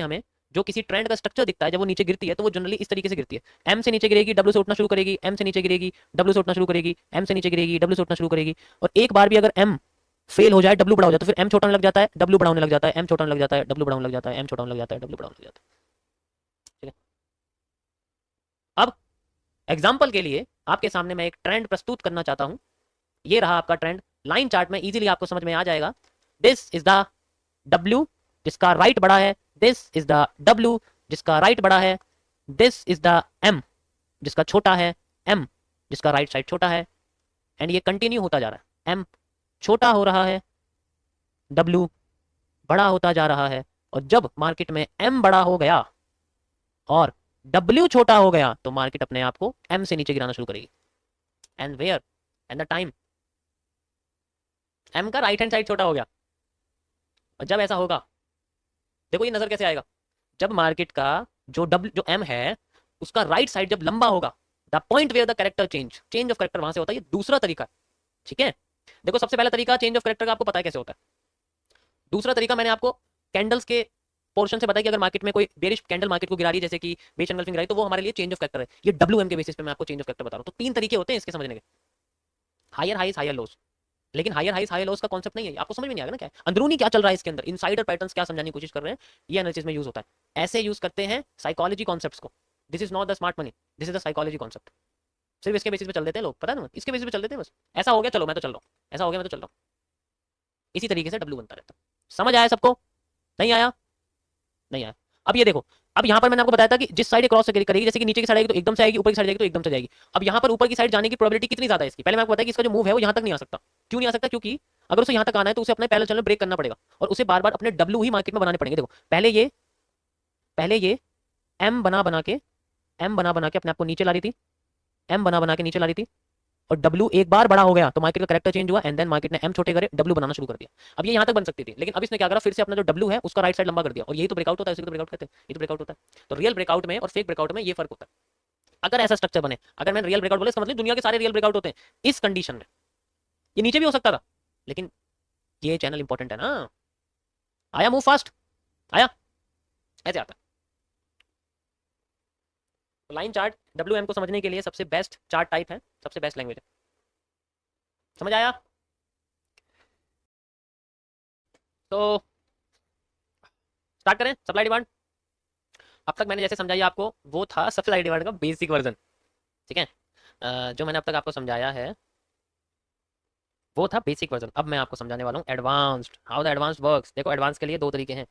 हमें जो किसी ट्रेंड का स्ट्रक्चर दिखता है, जब वो नीचे गिरती है तो वो जनरली इस तरीके से गिरती है। एम से नीचे गिरेगी, डब्ल्यू से उठना शुरू करेगी, एम से नीचे गिरेगी, डब्ल्यू से उठना शुरू करेगी, एम से नीचे गिरेगी, डब्ल्यू से उठना शुरू करेगी। और एक बार भी अगर एम फेल हो जाए, डब्ल्यू बड़ा हो जाए, तो फिर एम छोटा होने लग जाता है, डब्ल्यू बड़ा होने लग जाता है, एम छोटा होने लग जाता है, डब्ल्यू बड़ा होने लग जाता है, एम छोटा होने लग जाता है, डब्ल्यू बड़ा होने लग जाता है। ठीक है, अब एग्जाम्पल के लिए आपके सामने मैं एक ट्रेंड प्रस्तुत करना चाहता हूं। ये रहा आपका ट्रेंड, लाइन चार्ट में इजीली आपको समझ में आ जाएगा। दिस इज द डब्ल्यू जिसका राइट बड़ा है, दिस इज द डब्ल्यू जिसका राइट बड़ा है, दिस इज द एम जिसका छोटा है, एम जिसका राइट साइड छोटा है, एंड ये कंटिन्यू होता जा रहा है। एम छोटा हो रहा है, डब्ल्यू बड़ा होता जा रहा है, और जब मार्केट में एम बड़ा हो गया और डब्ल्यू छोटा हो गया तो मार्केट अपने आप को एम से नीचे गिराना शुरू करेगी। And where and the time, M का राइट हैंड साइड छोटा हो गया। और जब ऐसा होगा, देखो ये नजर कैसे आएगा, जब मार्केट का जो एम है उसका राइट साइड जब लंबा होगा, the point where the character change of character वहां से होता है। ये दूसरा तरीका है। ठीक है, देखो सबसे पहला तरीका चेंज ऑफ कैरेक्टर का आपको पता है कैसे होता है। दूसरा तरीका मैंने आपको कैंडल्स के पोर्शन से बताया कि अगर मार्केट में कोई बेरिश कैंडल मार्केट को गिरा रही है, जैसे कि बेच एंगल्फिंग गिराई, तो वो हमारे लिए चेंज ऑफ कैरेक्टर है। ये डब्ल्यू एम के बेसिस पे मैं आपको चेंज ऑफ कैरेक्टर बता रहा हूं। तो तीन तरीके होते हैं इसके समझने के, हायर हाइज हायर लोस। लेकिन हायर हाइज हायर लोस का कॉन्सेप्ट नहीं है, आपको समझ में नहीं आएगा ना क्या है अंदरूनी क्या चल रहा है इसके अंदर, इनसाइडर पैटर्न्स क्या समझाने की कोशिश कर रहे हैं, ये एनालिसिस में यूज होता है। ऐसे यूज करते हैं साइकोलॉजी कॉन्सेप्ट्स को। This is not the smart money, this is the psychology concept. सिर्फ इसके बेसिस पे चल देते हैं लोग, पता है ना, इसके बेसिस पे चल देते हैं बस। ऐसा हो गया चलो मैं तो चल रहा हूँ, ऐसा हो गया मैं तो चल रहा हूँ। इसी तरीके से डब्ल्यू बनता रहता है। समझ आया सबको? नहीं आया? नहीं आया। अब ये देखो, अब यहाँ पर मैंने आपको बताया था कि जिस साइड क्रॉस करेगी, जैसे कि नीचे की साइड आएगी तो एकदम से आएगी, ऊपर की साइड जाएगी तो एकदम से जाएगी। अब यहाँ पर ऊपर की साइड जाने की प्रोबेबिलिटी कितनी ज्यादा है इसकी, पहले मैं आपको बताया कि इसका जो मूव है वो यहाँ तक नहीं आ सकता। क्यों नहीं आ सकता? क्योंकि अगर उसे यहाँ तक आना है तो उसे अपने पैरेलल चैनल ब्रेक करना पड़ेगा, और उसे बार बार अपने डब्ल्यू ही मार्केट में बनाने पड़ेंगे। देखो पहले ये एम बना बना के अपने आप को नीचे ला रही थी, एम बना के नीचे ला रही थी, और डब्ल्यू एक बार बड़ा हो गया तो मार्केट का कैरेक्टर चेंज हुआ, एंड देन मार्केट ने एम छोटे करे, डब्ल्यू बनाना शुरू कर दिया। अब ये यहाँ तक बन सकती थी, लेकिन अब इसने क्या करा, फिर से अपना जो डब्ल्यू है उसका राइट साइड लंबा कर दिया, और यही तो ब्रेकआउट होता है, इसी को ब्रेकआउट कहते हैं। ये तो ब्रेकआउट होता है। तो रियल ब्रेकआउट में और फेक ब्रेकआउट में ये फर्क होता है। अगर ऐसा स्ट्रक्चर बने, अगर मैंने रियल ब्रेकआउट बोले इसका मतलब दुनिया के सारे रियल ब्रेकआउट होते हैं इस कंडीशन में, ये नीचे भी हो सकता था, लेकिन ये चैनल इंपॉर्टेंट है ना। आया मूव फास्ट, आया, ऐसे आता है। लाइन चार्ट डब्ल्यू को समझने के लिए सबसे बेस्ट चार्ट टाइप है, सबसे बेस्ट लैंग्वेज है। समझ आया? तो स्टार्ट करें सप्लाई डिमांड। अब तक मैंने जैसे समझाया आपको वो था सप्लाई डिमांड का बेसिक वर्जन, ठीक है। जो मैंने अब तक आपको समझाया है वो था बेसिक वर्जन। अब मैं आपको समझाने वाला हूँ advanced, how the advanced works. देखो एडवांस के लिए दो तरीके हैं,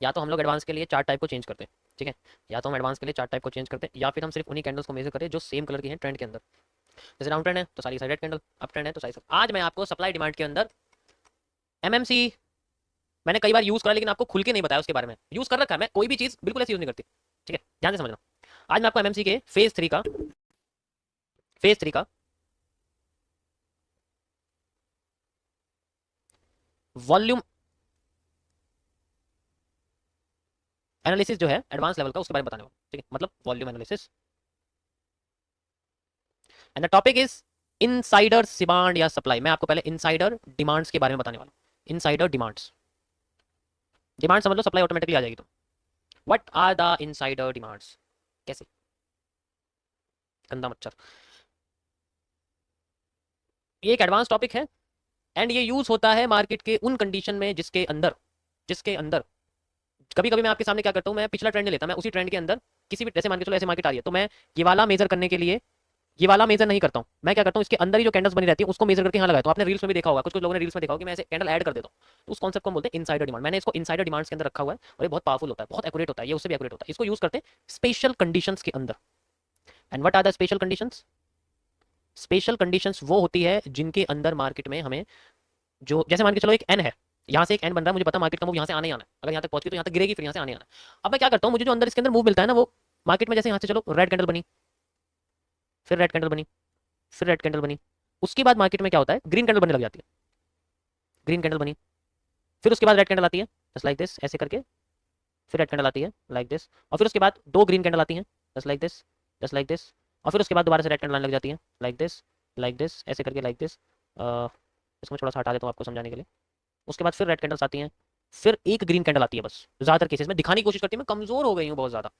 या तो हम लोग एडवांस के लिए चार्ट टाइप को चेंज करते हैं, ठीक है, या तो हम एडवांस के लिए चार्ट टाइप को चेंज करते हैं, या फिर हम सिर्फ उन्हीं कैंडल्स को मेजर करें जो सेम कलर की हैं ट्रेंड के अंदर। जैसे डाउन ट्रेंड है तो सारी side red candle, up trend है तो सारी साइड। आज मैं आपको सप्लाई डिमांड के अंदर एमएमसी मैंने कई बार यूज करा, लेकिन आपको खुल के नहीं बताया उसके बारे में। यूज कर रखा है मैं, कोई भी चीज बिल्कुल ऐसे यूज नहीं करती, ठीक है, ध्यान से समझना। आज मैं आपको एमएमसी के फेज 3 का वॉल्यूम एनालिसिस जो है एडवांस लेवल का उसके बारे में बताने वाला हूं, ठीक है, मतलब volume analysis. And the topic is insider demand या सप्लाई। मैं आपको पहले इनसाइडर डिमांड्स के बारे में बताने वाला हूं। इनसाइडर डिमांड्स, डिमांड समझ लो, सप्लाई ऑटोमेटिकली आ जाएगी। तो what are the insider demands, कैसे, गंदा मच्छर। ये एक एडवांस टॉपिक है एंड ये यूज होता है मार्केट के उन कंडीशन में जिसके अंदर कभी कभी मैं आपके सामने क्या करता हूं, मैं पिछला ट्रेंड नहीं लेता, मैं उसी ट्रेंड के अंदर किसी भी, जैसे मान के चलो ऐसे मार्केट आ रही है तो मैं ये वाला मेजर करने के लिए ये वाला मेजर नहीं करता हूं। मैं क्या करता हूं, इसके अंदर ही जो कैंडल्स बनी रहती है उसको मेजर करके यहाँ लगाता हूं। आपने रील्स में भी देखा होगा, कुछ कुछ लोगों ने रील्स में देखा होगा कि मैं ऐसे कैंडल ऐड कर देता हूं, तो उस कॉन्सेप्ट को हम बोलते हैं इनसाइडर डिमांड। मैंने इसको इनसाइडर डिमांड्स के अंदर रखा हुआ है और ये बहुत पावरफुल होता है, बहुत एक्यूरेट होता है, ये उससे भी एक्यूरेट होता है। इसको यूज करते हैं स्पेशल कंडीशंस के अंदर। And what are the special conditions? Special conditions वो होती है जिनके अंदर मार्केट में हमें, जो जैसे मान के चलो एक एन है, यहाँ से एक एन बन रहा है, मुझे पता मार्केट का मूव यहाँ से आने ही आना है, अगर यहाँ तक पहुंच गई तो यहाँ तक गिरेगी, फिर यहाँ से आने आना है। अब मैं क्या करता हूँ, मुझे जो अंदर इसके अंदर मूव मिलता है ना, वो मार्केट में जैसे यहाँ से चलो रेड कैंडल बनी, फिर रेड कैंडल बनी, फिर रेड कैंडल बनी, उसके बाद मार्केट में क्या होता है, ग्रीन कैंडल बनने लग जाती है। ग्रीन कैंडल बनी, फिर उसके बाद रेड कैंडल आती है जस्ट लाइक दिस, ऐसे करके, फिर रेड कैंडल आती है लाइक दिस, और फिर उसके बाद दो ग्रीन कैंडल आती हैं just like this, just like this, और फिर उसके बाद दोबारा से रेड कैंडल आने लग जाती है लाइक दिस, ऐसे करके लाइक दिस। इसको मैं थोड़ा सा हटा देता हूँ आपको समझाने के लिए। उसके बाद फिर रेड कैंडल्स आती हैं, फिर एक ग्रीन कैंडल आती है। बस ज़्यादातर केसेस में दिखाने की कोशिश करती है मैं कमज़ोर हो गई हूँ, बहुत ज़्यादा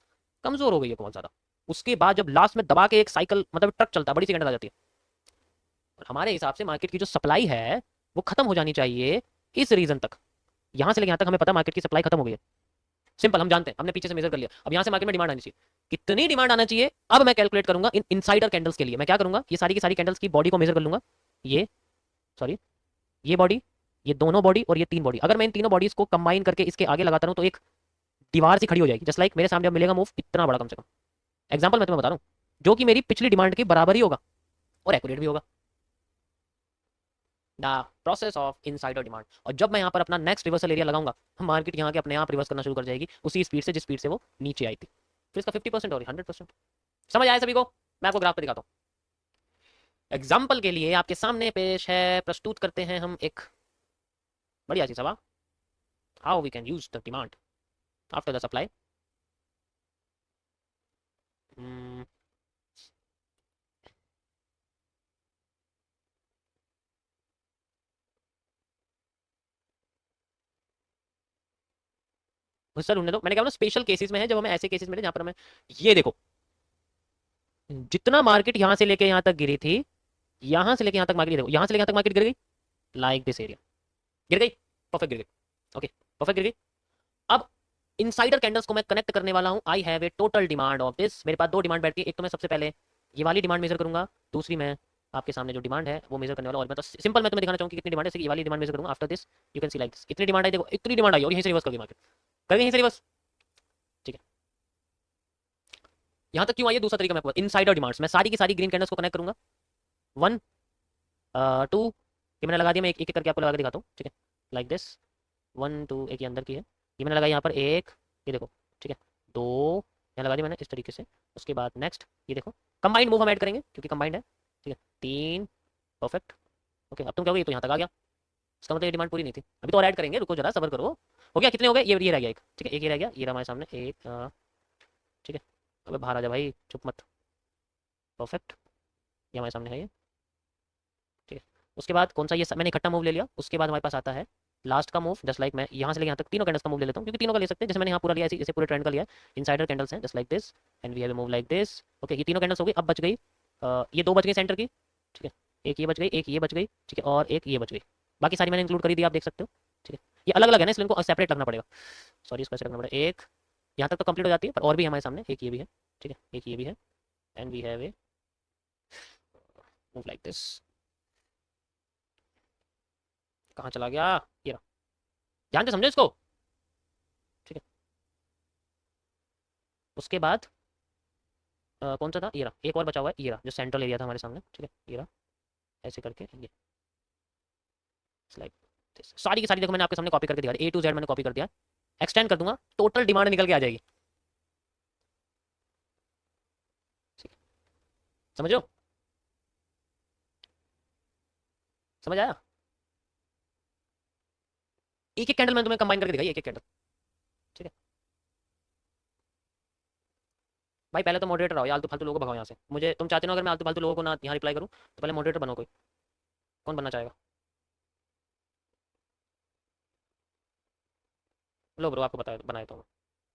कमज़ोर हो गई है, बहुत ज़्यादा। उसके बाद जब लास्ट में दबा के एक साइकिल, मतलब ट्रक चलता है, बड़ी सी कैंडल आ जाती है। और हमारे हिसाब से मार्केट की जो सप्लाई है वो खत्म हो जानी चाहिए इस रीजन तक। यहाँ से लेकर यहाँ तक हमें पता मार्केट की सप्लाई खत्म हो गई है, सिंपल, हम जानते हैं, हमने पीछे से मेजर कर लिया। अब यहाँ से मार्केट में डिमांड आनी चाहिए, कितनी डिमांड आना चाहिए अब मैं कैलकुलेट करूंगा। इन इनसाइडर कैंडल्स के लिए मैं क्या करूंगा, ये सारी की सारी कैंडल्स की बॉडी को मेजर कर लूंगा, ये सॉरी ये बॉडी, ये दोनों बॉडी और ये तीन बॉडी। अगर मैं इन तीनों बॉडीज को कंबाइन करके इसके आगे लगाता हूं तो एक दीवार सी खड़ी हो जाएगी, जस्ट लाइक मेरे सामने अब मिलेगा मूव इतना बड़ा, कम से कम एग्जांपल मैं तुम्हें बता रहा हूं, जो कि मेरी पिछली डिमांड के बराबर ही होगा और एक्यूरेट भी होगा। The process of insider demand. और जब मैं यहाँ पर अपना नेक्स्ट रिवर्सल एरिया लगाऊंगा, मार्केट यहाँ के अपने आप रिवर्स करना शुरू कर जाएगी उसी स्पीड से जिस स्पीड से वो नीचे आई थी। फिर इसका 50% और 100%। समझ आया सभी को? मैं आपको ग्राफ पे दिखाता हूँ। एग्जाम्पल के लिए आपके सामने पेश है, प्रस्तुत करते हैं हम एक बढ़िया सी सवाल, how we can use the demand after the supply. Sir ढूंढने दो, मैंने कहा ना स्पेशल केसेस में है, जब हमें ऐसे केसेस मिले जहां पर हमें, ये देखो जितना मार्केट यहां से लेके यहां तक गिरी थी, यहां से लेके यहां तक मार्केट, देखो यहां से लेके यहां तक मार्केट गिर गई, लाइक दिस एरिया गिर गई, परफेक्ट गिर गई, ओके परफेक्ट गिर गई। अब इनसाइडर कैंडल्स को मैं कनेक्ट करने वाला हूं, I have a total demand of this. मेरे पास दो डिमांड बैठती है, एक तो मैं सबसे पहले ये वाली डिमांड मेजर करूंगा, दूसरी मैं आपके सामने जो डिमांड है वो मेजर करने वाला। और मैं तो सिंपल मैं तुम्हें दिखाना चाहूंगा कितनी डिमांड है, ये वाली डिमांड मेजर करूंगा। After this you can see like this, इतनी डिमांड आई, देखो इतनी डिमांड आई और यहीं से रिवर्स कर गई मार्केट, कर गई यहीं से रिवर्स, ठीक है। यहाँ तक क्यों आई है, दूसरा तरीका मैं इनसाइडर डिमांड्स, मैं सारी की सारी ग्रीन कैंडल्स को कनेक्ट करूंगा, 1 2 ये मैंने लगा दिया, मैं एक एक करके आपको लगा के दिखाता हूँ, ठीक है, लाइक दिस 1 2, एक ये अंदर की है, ये मैंने लगाई यहाँ पर एक, ये देखो, ठीक है, 2 यहाँ लगा दिया मैंने इस तरीके से। उसके बाद नेक्स्ट ये देखो, कंबाइंड मूव हम ऐड करेंगे क्योंकि कंबाइंड है, ठीक है, 3 परफेक्ट, ओके। अब तुम कहोगे ये तो यहाँ तक आ गया, इसका मतलब ये डिमांड पूरी नहीं थी, अभी तो और ऐड करेंगे, रुको जरा सबर करो। हो गया, कितने हो गए, ये रह गया एक, ठीक है, एक ये रह गया, ये रहा हमारे सामने एक, ठीक है। अबे बाहर आ जा भाई, चुप मत, परफेक्ट, ये हमारे सामने है ये, ठीक है। उसके बाद कौन सा, ये मैंने इकट्ठा मूव ले लिया। उसके बाद हमारे पास आता है लास्ट का मूव, जस्ट लाइक मैं यहाँ से लेके यहाँ तक तीनों कैंडल्स का मूव ले लेता हूँ, क्योंकि तीनों का ले सकते हैं। जैसे मैंने यहाँ पूरा लिया, जैसे पूरे ट्रेंड का लिया, इनसाइडर कैंडल्स हैं just like this, and we have a move like this. Okay, ये तीनों कैंडल्स हो गई। अब बच गई ये दो बच गई सेंटर की, ठीक है। एक ये बच गई, एक ये बच गई, ठीक है, और एक ये बच गई। बाकी सारी मैंने इंक्लूड कर दी, आप देख सकते हो, ठीक है। ये अलग अलग है ना, इसलिए इनको सेपरेट रखना पड़ेगा। सॉरी, इसको ऐसे रखना पड़ेगा। एक यहाँ तक तो कंप्लीट हो जाती है, पर और भी हमारे सामने एक ये भी है, ठीक है, एक ये भी है, and we have a move like this. कहाँ चला गया ये रहा, ध्यान से समझो इसको, ठीक है। उसके बाद कौन सा था, ये रहा, एक और बचा हुआ है, ये रहा जो सेंट्रल एरिया था हमारे सामने, ठीक है, ये रहा। ऐसे करके ये स्लाइड, सारी की सारी देखो मैंने आपके सामने कॉपी करके दिखा दी, A to Z मैंने कॉपी कर दिया। एक्सटेंड कर दूंगा, टोटल डिमांड निकल के आ जाएगी, ठीक है। समझो, समझ आया। एक एक कैंडल मैंने तुम्हें कंबाइन करके दिखाई, एक एक कैंडल, ठीक है। भाई पहले तो मॉडरेटर आओ, ये आलतू फालतू लोगों को भगाओ यहाँ से। मुझे तुम चाहते हो अगर मैं आलतू फालतू लोगों को ना यहाँ रिप्लाई करूँ, तो पहले मॉडरेटर बनो कोई। कौन बनना चाहेगा? लो ब्रो, आपको बताया बनाया तो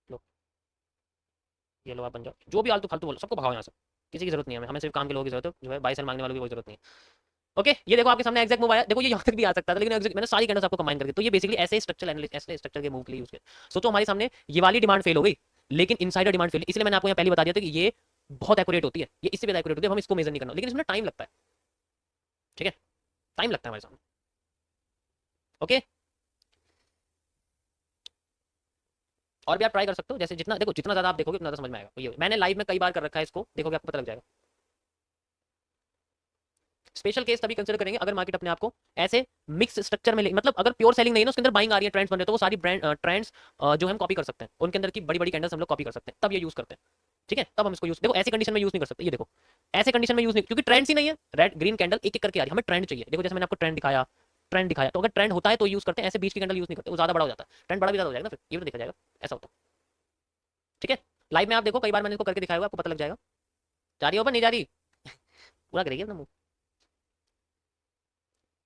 लो, ये लो, आप बन जाओ। जो भी आलतू फालतू बोलो सबको भगाओ यहाँ से, किसी की जरूरत नहीं है हमें, हमें सिर्फ काम के लोगों की जरूरत है, जो है बाई सेल मांगने वालों की कोई जरूरत नहीं है। ओके, ये देखो आपके सामने एग्जैक्ट मूव आया, देखो ये यहाँ तक भी आ सकता था, लेकिन एग्जैक्ट मैंने सारी कैंडल्स आपको कंबाइन करके, तो ये बेसिकली ऐसे स्ट्रक्चर एनालिसिस, ऐसे स्ट्रक्चर के मूव के लिए यूज किया। सोचो हमारे सामने ये वाली डिमांड फेल हो गई, लेकिन इनसाइडर डिमांड फेल, इसलिए मैंने आपको यहाँ पहले बता दिया था कि ये बहुत एक्यूरेट होती है, ये इससे भी एक्यूरेट होती है, हम इसको मेजर नहीं करना, लेकिन इसमें टाइम लगता है, ठीक है, टाइम लगता है हमारे सामने। ओके, और भी आप ट्राई कर सकते हो, जैसे जितना देखो, जितना ज्यादा आप देखोगे उतना ज्यादा समझ में आएगा। ये मैंने लाइव में कई बार कर रखा है इसको, देखोगे आपको पता लग जाएगा। स्पेशल केस तभी कंसिडर करेंगे अगर मार्केट अपने आप को ऐसे मिक्स स्ट्रक्चर में मतलब अगर प्योर सेलिंग नहीं है ना, उसके अंदर बाइंग आ रही है, ट्रेंड्स बन रहे हैं, तो वो सारी ब्रांड ट्रेंड्स जो हम कॉपी कर सकते हैं, उनके अंदर की बड़ी बड़ी कैंडल्स हम लोग कॉपी कर सकते हैं, तब ये यूज करते हैं, ठीक है। तब हम इसको यूज, देखो ऐसी कंडीशन में यूज नहीं कर सकते, ये देखो ऐसे कंडीशन में यूज नहीं, क्योंकि ट्रेंड्स ही नहीं है, रेड ग्रीन कैंडल एक एक करके आ रही है, हमें ट्रेंड चाहिए। देखो जैसे मैंने आपको ट्रेंड दिखाया, तो अगर ट्रेंड होता है तो यूज करते हैं, ऐसे बीच की कैंडल यूज नहीं करते, वो ज्यादा बड़ा हो जाता है, ट्रेंड बड़ा भी ज्यादा हो जाएगा ना, फिर ये भी तो देखा जाएगा, ऐसा होता है, ठीक है। लाइव में आप देखो, कई बार मैंने इसको करके दिखाया हुआ, आपको पता लग जाएगा। जा रही हो पर नहीं जा रही, पूरा करेगी अपना मुंह।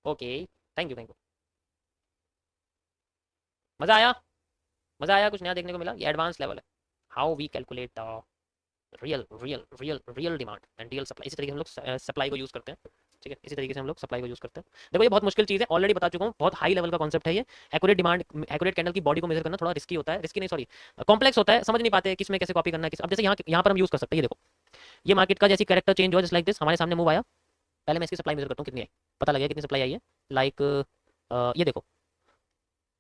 Okay, thank you thank you. मजा आया, मजा आया, कुछ नया देखने को मिला। ये एडवांस लेवल है, how we calculate the real demand and real supply. इसी तरीके से हम लोग सप्लाई को यूज करते हैं, ठीक है, इसी तरीके से हम लोग सप्लाई को यूज करते हैं। देखो ये बहुत मुश्किल चीज़ है, ऑलरेडी बता चुका हूँ, बहुत हाई लेवल का कॉन्सेप्ट है ये। एक्यूरेट डिमांड, एक्यूरेट कैंडल की बॉडी को मेजर करना थोड़ा रिस्की होता है, रिस्की नहीं सॉरी कॉम्प्लेक्स होता है, समझ नहीं पाते किस में कैसे कॉपी करना है किस। अब जैसे यहाँ पर हम यूज कर सकते हैं, ये देखो ये मार्केट का जैसी कैरेक्टर चेंज हुआ, जस्ट लाइक दिस, हमारे सामने मूव आया, पहले मैं इसकी सप्लाई मेजर करता हूँ कितनी आई, पता लगेगा कितनी सप्लाई आई है। लाइक ये देखो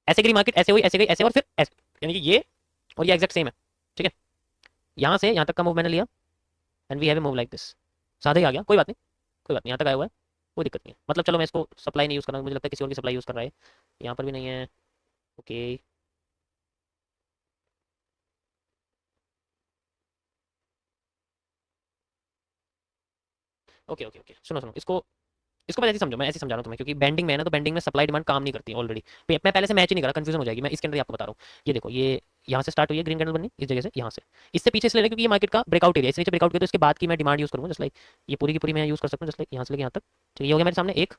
ऐसे गिरी मार्केट, ऐसे हुई, ऐसे गई, ऐसे, और फिर ऐसे, यानी कि ये और ये एग्जैक्ट सेम है, ठीक है। यहाँ से यहाँ तक का मूव मैंने लिया, and we have a move like this, साधा ही आ गया, कोई बात नहीं, कोई बात नहीं, यहाँ तक आया हुआ है, कोई दिक्कत नहीं है। मतलब चलो मैं इसको सप्लाई नहीं यूज़ कर रहा हूँ, मुझे लगता है किसी और की सप्लाई यूज़ कर रहा है, यहाँ पर भी नहीं है। ओके, ओके ओके ओके, सुनो सुनो इसको, इसको मैं ऐसे समझो, मैं ऐसे समझा रहा हूँ तुम्हें, क्योंकि बेंडिंग में है ना, तो बेंडिंग में सप्लाई डिमांड काम नहीं करती ऑलरेडी। मैं पहले से मैच ही नहीं करा, कंफ्यूजन हो जाएगी, मैं इसके अंदर ही आपको बता रहा हूँ। ये देखो ये यहाँ से स्टार्ट हुई है ग्रीन कैंडल बननी, इस जगह से यहाँ से, इससे पीछे इसलिए क्योंकि ये मार्केट का ब्रेकआउट एरिया, इससे नीचे ब्रेकआउट किया, तो इसके बाद की मैं डिमांड यूज़ करूँगा, जस्ट लाइक ये पूरी की पूरी मैं यूज़ कर सकता हूँ, जस्ट लाइक यहाँ से लेके यहाँ तक, ठीक है। ये हो गया मेरे सामने एक,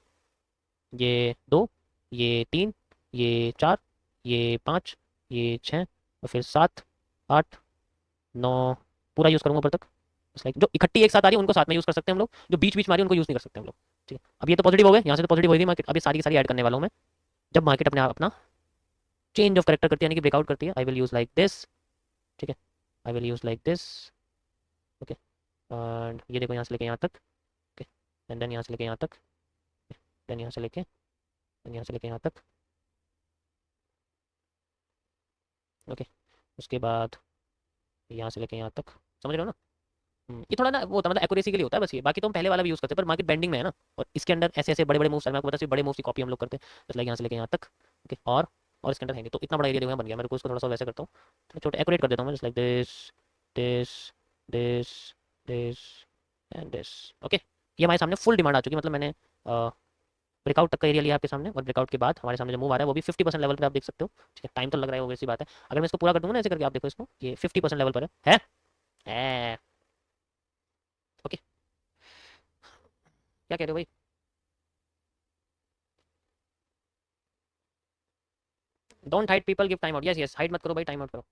ये दो, ये तीन, ये चार, ये पाँच, ये छः, और फिर सात, आठ, नौ, पूरा यूज़ करूँगा ऊपर तक, बस लाइक जो इकट्ठी एक साथ आ रही है उनको साथ में यूज़ कर सकते हैं हम लोग, जो बीच बीच मारी उनको यूज़ नहीं कर सकते हम लोग, ठीक है। अब ये तो पॉजिटिव हो गए, यहाँ से तो पॉजिटिव हो गई मार्केट, अब ये सारी की सारी ऐड करने वाला हूँ मैं। जब मार्केट अपने आप अपना चेंज ऑफ करेक्टर करती है, यानी कि ब्रेकआउट करती है, I will use like this, ठीक है, I will use like this, okay. And ये देखो यहाँ से लेके यहाँ तक, ओके, एंड देन यहाँ से लेके यहाँ तक, देन यहाँ से लेके, देन यहाँ से लेके यहाँ तक, ओके। उसके बाद यहाँ से लेके यहाँ तक, समझ रहे हो ना। ये थोड़ा ना वो होता है, मतलब एक्यूरेसी के लिए होता है बस ये, बाकी तो हम पहले वाला भी यूज़ करते हैं, पर मार्केट बेंडिंग में है ना, और इसके अंदर ऐसे ऐसे बड़े बड़े मूव्स, मैं आपको बता बड़े मूव्स की कॉपी हम लोग करते हैं, जैसे लाइक यहाँ से लेके यहाँ तक, ओके। और इसके अंदर है नहीं, तो इतना बड़ा एरिया देखो यहाँ बन गया, मेरे को इसको थोड़ा सा वैसे करता हूँ, थोड़ा छोटा एक्यूरेट कर देता हूँ मैं, just like this, this, this, this and this, okay. ये हमारे सामने फुल डिमांड आ चुकी है, मतलब मैंने ब्रेकआउट तक का एरिया लिया आपके सामने, और ब्रेकआउट के बाद हमारे सामने जो मूव आ रहा है वो भी 50% लेवल पर आप देख सकते हो, ठीक है। टाइम तो लग रहा है, वो वैसी बात है, अगर मैं इसको पूरा कर दूंगा ना ऐसे करके, आप देखो इसको, ये 50% लेवल पर है, ओके। क्या कह रहे हो भाई? Don't hide people, give time out. Yes yes, hide मत करो भाई, टाइम आउट करो।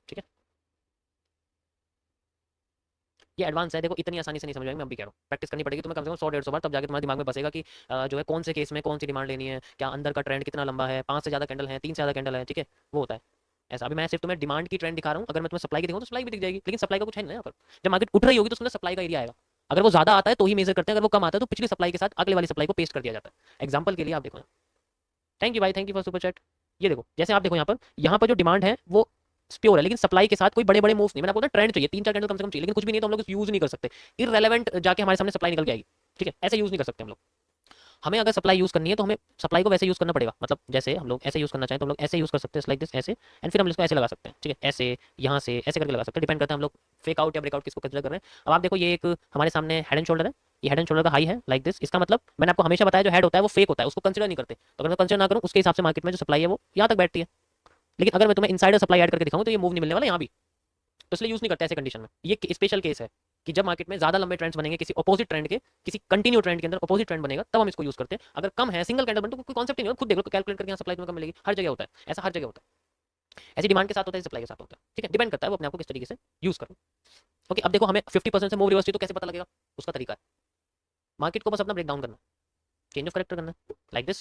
ठीक है, ये एडवांस है, देखो इतनी आसानी से नहीं समझ आएगी, मैं अभी कह रहा हूँ, प्रैक्टिस करनी पड़ेगी तुम्हें कम से कम 100-150 बार, तब जाके तुम्हारे दिमाग में बसेगा कि जो है कौन से केस में कौन सी डिमांड लेनी है, क्या अंदर का ट्रेंड कितना लंबा है, 5 से ज़्यादा कैंडल है, 3 से ज़्यादा कैंडल है, ठीक है, वो होता है ऐसा। अभी मैं सिर्फ तुम्हें डिमांड की ट्रेंड दिखा रहा हूँ, अगर मैं तुम्हें सप्लाई की दिखाऊँ तो सप्लाई भी दिख जाएगी, लेकिन सप्लाई का कुछ है नहीं यहाँ पर। जब मार्केट उठ रही होगी तो उसमें सप्लाई का एरिया आएगा, अगर वो ज़्यादा आता है तो ही मेजर करते हैं, अगर वो कम आता है तो पिछली सप्लाई के साथ अगले वाली सप्लाई को पेस्ट कर दिया जाता है। एग्जाम्पल के लिए आप देखो, थैंक यू भाई, thank you for super chat. ये देखो, जैसे आप देखो यहाँ पर जो डिमांड है वो प्योर है, लेकिन सप्लाई के साथ कोई बड़े बड़े मूव नहीं। मैंने आपको ट्रेंड चाहिए, 3-4 कैंडल कम से कम चाहिए, लेकिन कुछ भी नहीं तो हम लोग यूज नहीं कर सकते, इररेलेवेंट जाके हमारे सामने सप्लाई निकल के आएगी। ठीक है, ऐसे यूज नहीं कर सकते हम लोग। हमें अगर सप्लाई यूज करनी है तो हमें सप्लाई को वैसे यूज करना पड़ेगा, मतलब जैसे हम लोग ऐसे यूज करना चाहें तो हम लोग ऐसे यूज कर सकते हैं, लाइक दिस ऐसे, एंड फिर हम इसको ऐसे लगा सकते हैं। ठीक है, ऐसे यहाँ से ऐसे करके लगा सकते हैं, डिपेंड करता है हम लोग फेक आउट या ब्रेकआउट किसको कंसिडर कर रहे हैं। अब आप देखो, ये एक हमारे सामने हेड एंड शोल्डर है, ये हेड एंड शोल्डर का हाई है लाइक दिस। इसका मतलब मैंने आपको हमेशा बताया जो हेड होता है वो फेक होता है, उसको कंसिडर नहीं करते। तो अगर मैं कंसिडर ना करूँ उसके हिसाब से मार्केट में जो सप्लाई है वो यहाँ तक बैठती है, लेकिन अगर मैं तुम्हें इनसाइडर सप्लाई ऐड करके दिखाऊं तो ये मूव नहीं मिलने वाला यहाँ भी, तो इसलिए यूज नहीं करते ऐसे कंडीशन में। ये स्पेशल केस है कि जब मार्केट में ज्यादा लंबे ट्रेंड्स बनेंगे किसी अपोजिट ट्रेंड के, किसी कंटिन्यू ट्रेंड के अंदर अपोजिट ट्रेंड बनेगा, तब हम इसको यूज करते हैं। अगर कम है, सिंगल कैंडल बन तो कोई कॉन्सेप्ट ही नहीं होता, खुद देख लो, कैलकुलेट करके यहाँ सप्लाई तुम्हें कम मिलेगी, हर जगह होता है ऐसा, हर जगह होता है ऐसी। डिमांड के साथ होता है, सप्लाई के साथ होता है। ठीक है, डिपेंड करता है वो अपने आप को किस तरीके से यूज करो। ओके, अब देखो हमें 50% से मूव रिवर्स तो कैसे पता लगेगा, उसका तरीका है मार्केट को बस अपना ब्रेक डाउन करना, चेंज ऑफ करेक्टर करना, लाइक दिस।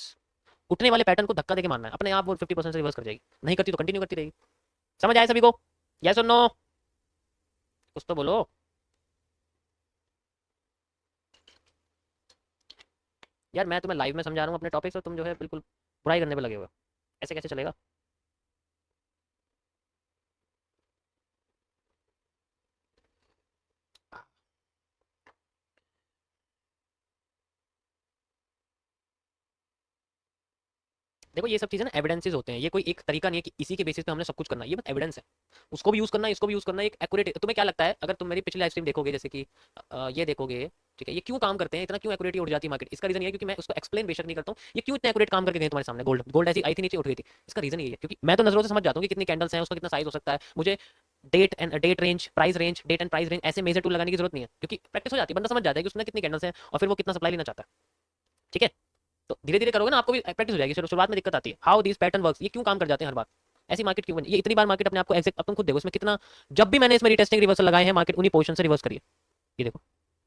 उठने वाले पैटर्न को धक्का देके मारना है, अपने आप वो 50% से रिवर्स कर जाएगी, नहीं करती तो कंटिन्यू करती रहेगी। समझ आया सभी को? यस और नो? कुछ तो बोलो यार, मैं तुम्हें लाइव में समझा रहा हूँ अपने टॉपिक्स और तुम जो है बिल्कुल बुराई करने पे लगे हुए हो, ऐसे कैसे चलेगा? देखो ये सब चीजें ना एविडेंसेस होते हैं, ये कोई एक तरीका नहीं है कि इसी के बेसिस पे हमने सब कुछ करना है, ये बस एविडेंस है। उसको भी यूज करना है, इसको भी यूज करना है, एक एक्यूरेट। तुम्हें क्या लगता है अगर तुम मेरी पिछली लाइव स्ट्रीम देखोगे, जैसे कि ये देखोगे, ठीक है, ये क्यों काम करते हैं, इतना क्यों एक्यूरेटली उठ जाती है मार्केट? इसका रीजन ये है क्योंकि मैं उसको एक्सप्लेन बेशक नहीं करता हूँ, ये क्यों इतना एक्यूरेट काम करके गए तुम्हारे सामने। गोल्ड गोल्ड ऐसी आई थी नीचे उठ गई थी, इसका रीजन ये है क्योंकि मैं तो नजरों से समझ जाता हूँ कि कितनी कैंडल्स हैं, उसका कितना साइज हो सकता है। मुझे date range, price range, date and price range ऐसे मेजर टूल लगाने की जरूरत नहीं है, क्योंकि प्रैक्टिस हो जाती है, बंदा समझ जाता है कि उसने कितनी कैंडल्स हैं और फिर वो कितना सप्लाई लेना चाहता है। ठीक है, तो धीरे धीरे करोगे ना आपको भी प्रैक्टिस हो जाएगी। शुरुआत में दिक्कत आती है, हाउ दिस पैटर्न वर्क्स, ये क्यों काम कर जाते हैं हर बार, ऐसी मार्केट क्यों बनी, ये इतनी बार मार्केट अपने आप को एग्जैक्ट, अब तुम खुद देखो इसमें कितना, जब भी मैंने इसमें रिटेस्टिंग रिवर्सल लगाए हैं मार्केट उन्हीं पोजीशन से रिवर्स करिए। ये देखो,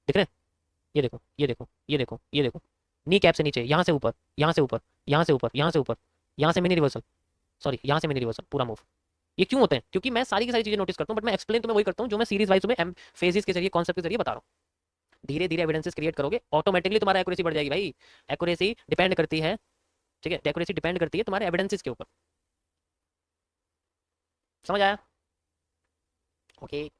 दिख रहे हैं, ये देखो, ये देखो, ये देखो, ये देखो, नी कैप से नीचे, यहाँ से ऊपर, यहाँ से ऊपर, यहाँ से ऊपर, यहाँ से ऊपर, यहाँ से मिनी रिवर्सल, सॉरी यहाँ से मिनी रिवर्सल, पूरा मूव। ये क्यों होते हैं? क्योंकि मैं सारी की सारी चीजें नोटिस करता हूँ, बट मैं एक्सप्लेन तुम्हें वही करता हूँ जो मैं सीरीज वाइज तुम्हें फेजेस के जरिए, कॉन्सेप्ट के जरिए बता रहा हूँ। धीरे धीरे एविडेंसेस क्रिएट करोगे, ऑटोमेटिकली तुम्हारा एक्यूरेसी बढ़ जाएगी भाई। एक्यूरेसी डिपेंड करती है, ठीक है, एक्यूरेसी डिपेंड करती है तुम्हारे एविडेंसेस के ऊपर। समझ आया? ओके।